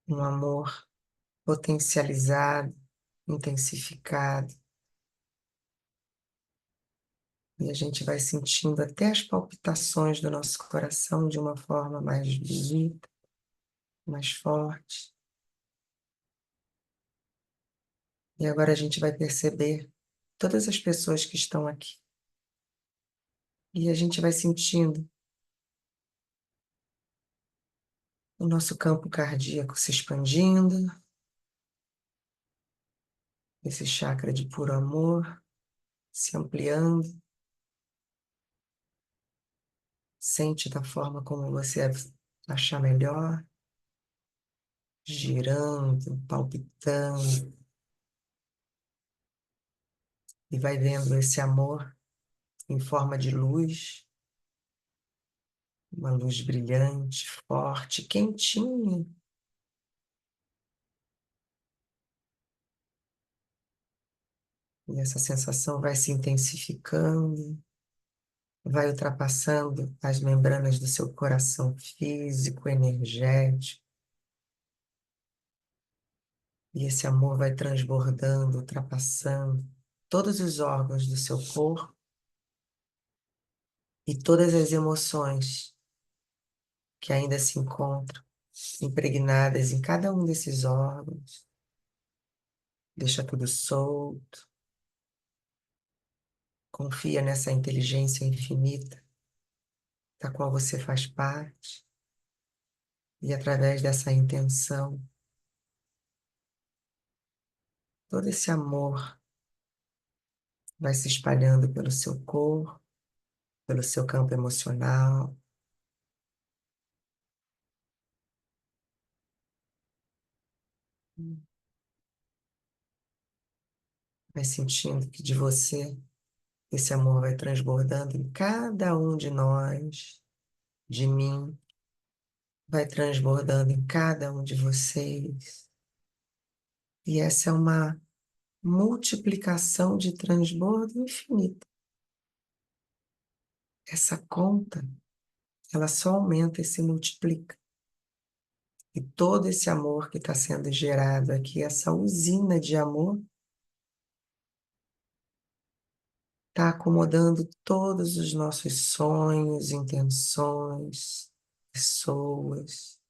Speaker 1: um amor potencializado, intensificado. E a gente vai sentindo até as palpitações do nosso coração de uma forma mais viva, mais forte. E agora a gente vai perceber todas as pessoas que estão aqui. E a gente vai sentindo o nosso campo cardíaco se expandindo, esse chakra de puro amor se ampliando. Sente da forma como você achar melhor, girando, palpitando, e vai vendo esse amor em forma de luz, uma luz brilhante, forte, quentinha. E essa sensação vai se intensificando, vai ultrapassando as membranas do seu coração físico, energético. E esse amor vai transbordando, ultrapassando todos os órgãos do seu corpo e todas as emoções que ainda se encontram impregnadas em cada um desses órgãos. Deixa tudo solto. Confia nessa inteligência infinita da qual você faz parte. E através dessa intenção, todo esse amor vai se espalhando pelo seu corpo, pelo seu campo emocional. Vai sentindo que de você esse amor vai transbordando em cada um de nós, de mim, vai transbordando em cada um de vocês. E essa é uma multiplicação de transbordo infinita. Essa conta, ela só aumenta e se multiplica. E todo esse amor que está sendo gerado aqui, essa usina de amor, está acomodando todos os nossos sonhos, intenções, pessoas,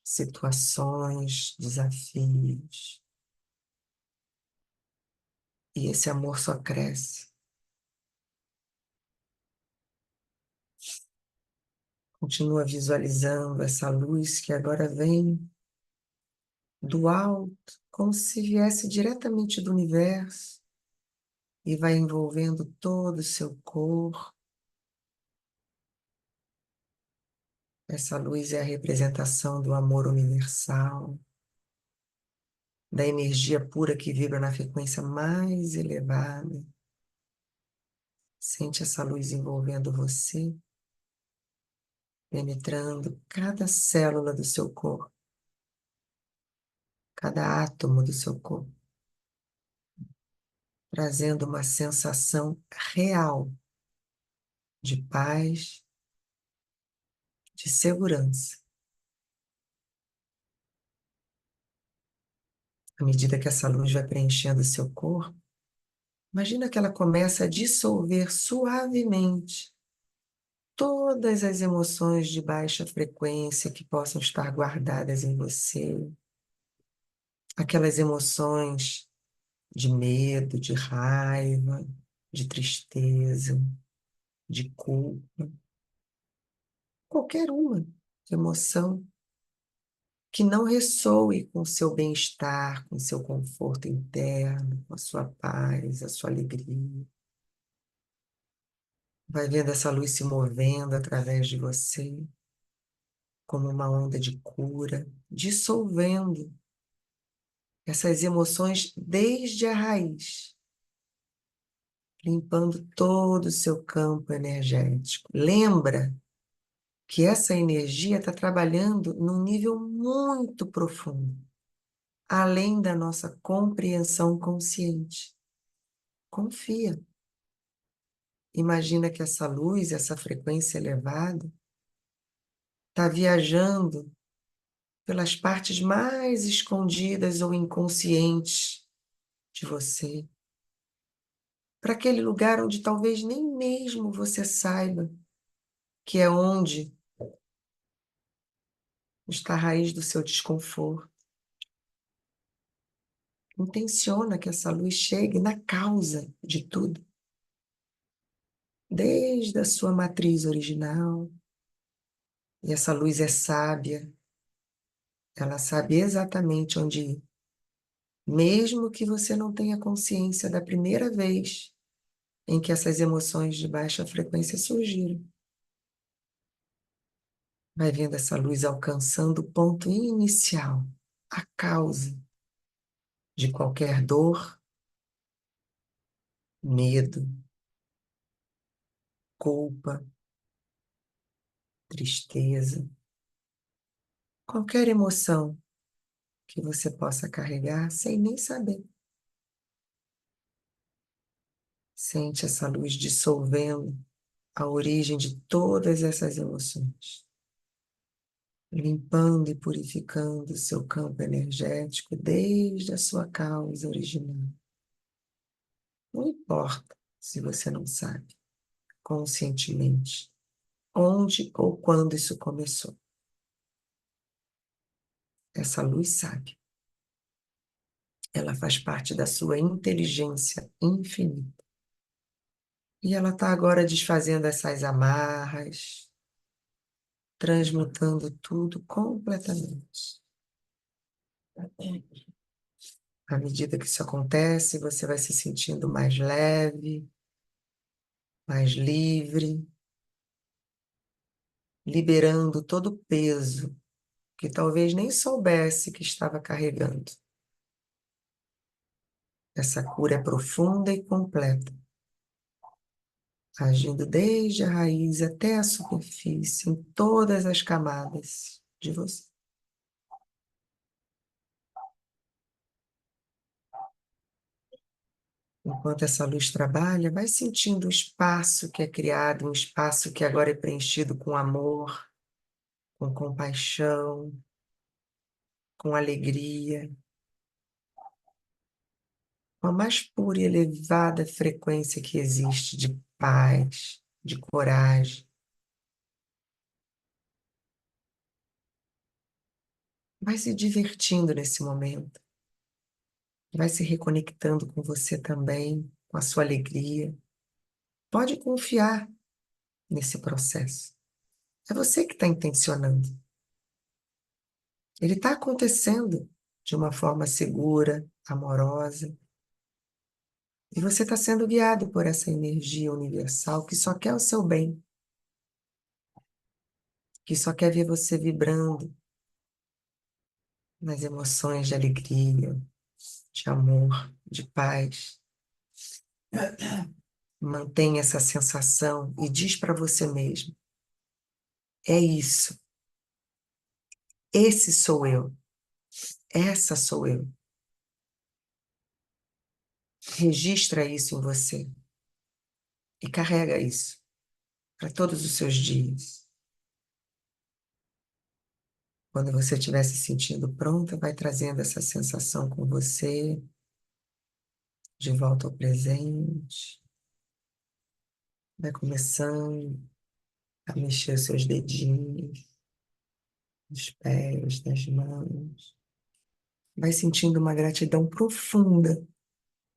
Speaker 1: situações, desafios. E esse amor só cresce. Continua visualizando essa luz que agora vem do alto, como se viesse diretamente do universo e vai envolvendo todo o seu corpo. Essa luz é a representação do amor universal, da energia pura que vibra na frequência mais elevada. Sente essa luz envolvendo você, penetrando cada célula do seu corpo, cada átomo do seu corpo, trazendo uma sensação real de paz, de segurança. À medida que essa luz vai preenchendo o seu corpo, imagina que ela começa a dissolver suavemente todas as emoções de baixa frequência que possam estar guardadas em você. Aquelas emoções de medo, de raiva, de tristeza, de culpa. Qualquer uma emoção que não ressoe com o seu bem-estar, com o seu conforto interno, com a sua paz, a sua alegria. Vai vendo essa luz se movendo através de você, como uma onda de cura, dissolvendo essas emoções desde a raiz, limpando todo o seu campo energético. Lembra que essa energia está trabalhando num nível muito profundo, além da nossa compreensão consciente. Confia. Imagina que essa luz, essa frequência elevada, está viajando pelas partes mais escondidas ou inconscientes de você, para aquele lugar onde talvez nem mesmo você saiba que é onde está a raiz do seu desconforto. Intenciona que essa luz chegue na causa de tudo, desde a sua matriz original. E essa luz é sábia, ela sabe exatamente onde ir, mesmo que você não tenha consciência da primeira vez em que essas emoções de baixa frequência surgiram. Vai vendo essa luz alcançando o ponto inicial, a causa de qualquer dor, medo, culpa, tristeza, qualquer emoção que você possa carregar sem nem saber. Sente essa luz dissolvendo a origem de todas essas emoções, limpando e purificando o seu campo energético desde a sua causa original. Não importa se você não sabe, conscientemente. onde ou quando isso começou. Essa luz sabe. Ela faz parte da sua inteligência infinita. E ela está agora desfazendo essas amarras, transmutando tudo completamente. À medida que isso acontece, você vai se sentindo mais leve, mais livre, liberando todo o peso que talvez nem soubesse que estava carregando. Essa cura é profunda e completa, agindo desde a raiz até a superfície, em todas as camadas de você. Enquanto essa luz trabalha, vai sentindo o espaço que é criado, um espaço que agora é preenchido com amor, com compaixão, com alegria, com a mais pura e elevada frequência que existe de paz, de coragem. Vai se divertindo nesse momento, vai se reconectando com você também, com a sua alegria. Pode confiar nesse processo. É você que está intencionando. Ele está acontecendo de uma forma segura, amorosa, e você está sendo guiado por essa energia universal que só quer o seu bem, que só quer ver você vibrando nas emoções de alegria, de amor, de paz. Mantenha essa sensação e diz para você mesmo: é isso, esse sou eu, essa sou eu. Registra isso em você e carrega isso para todos os seus dias. Quando você estiver se sentindo pronta, vai trazendo essa sensação com você, de volta ao presente. Vai começando a mexer os seus dedinhos, dos pés, das mãos. Vai sentindo uma gratidão profunda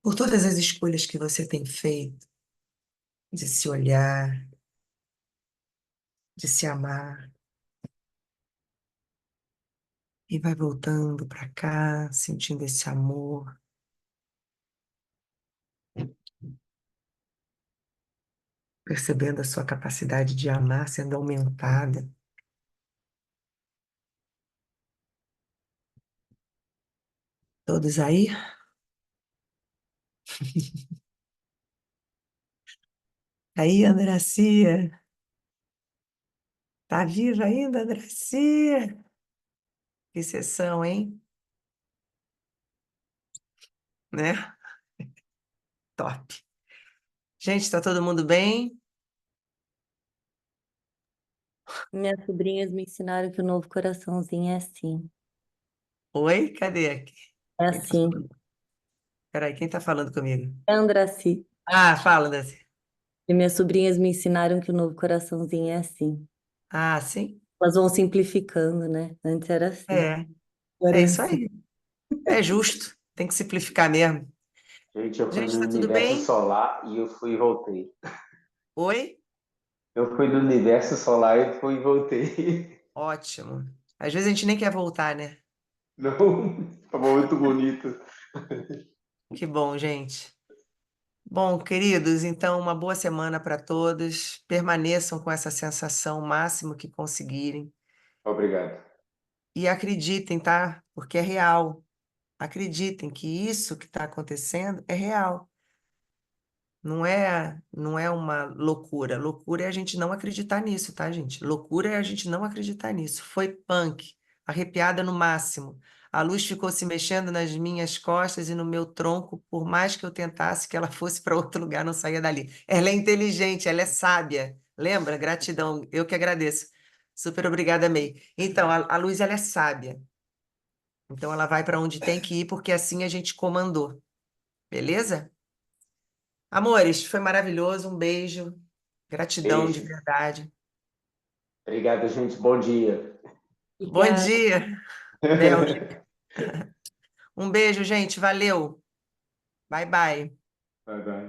Speaker 1: por todas as escolhas que você tem feito, de se olhar, de se amar. E vai voltando para cá, sentindo esse amor. Percebendo a sua capacidade de amar sendo aumentada. Todos aí? Aí, Andracia? Tá viva ainda, Andracia? Que sessão, hein? Né? Top. Gente, tá todo mundo bem?
Speaker 8: Minhas sobrinhas me ensinaram que o novo coraçãozinho é assim.
Speaker 1: Oi? Cadê aqui?
Speaker 8: É
Speaker 1: Quem tá
Speaker 8: assim.
Speaker 1: falando? Peraí, quem tá falando comigo?
Speaker 8: É Andraci.
Speaker 1: Ah, fala, Andracia.
Speaker 8: E minhas sobrinhas me ensinaram que o novo coraçãozinho é assim.
Speaker 1: Ah, sim?
Speaker 8: Elas vão simplificando, né? Antes era assim.
Speaker 1: É,
Speaker 8: Agora
Speaker 1: é
Speaker 8: é
Speaker 1: isso
Speaker 8: assim.
Speaker 1: aí. É justo. Tem que simplificar mesmo.
Speaker 6: Gente, eu fui
Speaker 1: Gente,
Speaker 6: no
Speaker 1: tá tudo
Speaker 6: universo
Speaker 1: bem?
Speaker 6: solar e eu fui e voltei.
Speaker 1: Oi?
Speaker 6: Eu fui no universo solar e fui e voltei.
Speaker 1: Ótimo. Às vezes a gente nem quer voltar, né?
Speaker 6: Não, tava muito bonito.
Speaker 1: Que bom, gente. Bom, queridos, então uma boa semana para todos. Permaneçam com essa sensação o máximo que conseguirem.
Speaker 6: Obrigado.
Speaker 1: E acreditem, tá? Porque é real. Acreditem que isso que está acontecendo é real. Não é uma loucura. Loucura é a gente não acreditar nisso, tá, gente? Loucura é a gente não acreditar nisso. Foi punk, arrepiada no máximo. A luz ficou se mexendo nas minhas costas e no meu tronco, por mais que eu tentasse que ela fosse para outro lugar, não saía dali. Ela é inteligente, ela é sábia. Lembra? Gratidão. Eu que agradeço. Super obrigada, May. Então, a luz ela é sábia. Então, ela vai para onde tem que ir, porque assim a gente comandou. Beleza? Amores, foi maravilhoso. Um beijo. Gratidão de
Speaker 6: Beijo.
Speaker 1: verdade.
Speaker 6: Obrigado, gente. Bom dia.
Speaker 1: Bom
Speaker 8: Obrigada.
Speaker 1: dia, Bélgica. Um beijo, gente. Valeu. Bye, bye.
Speaker 6: Bye, bye.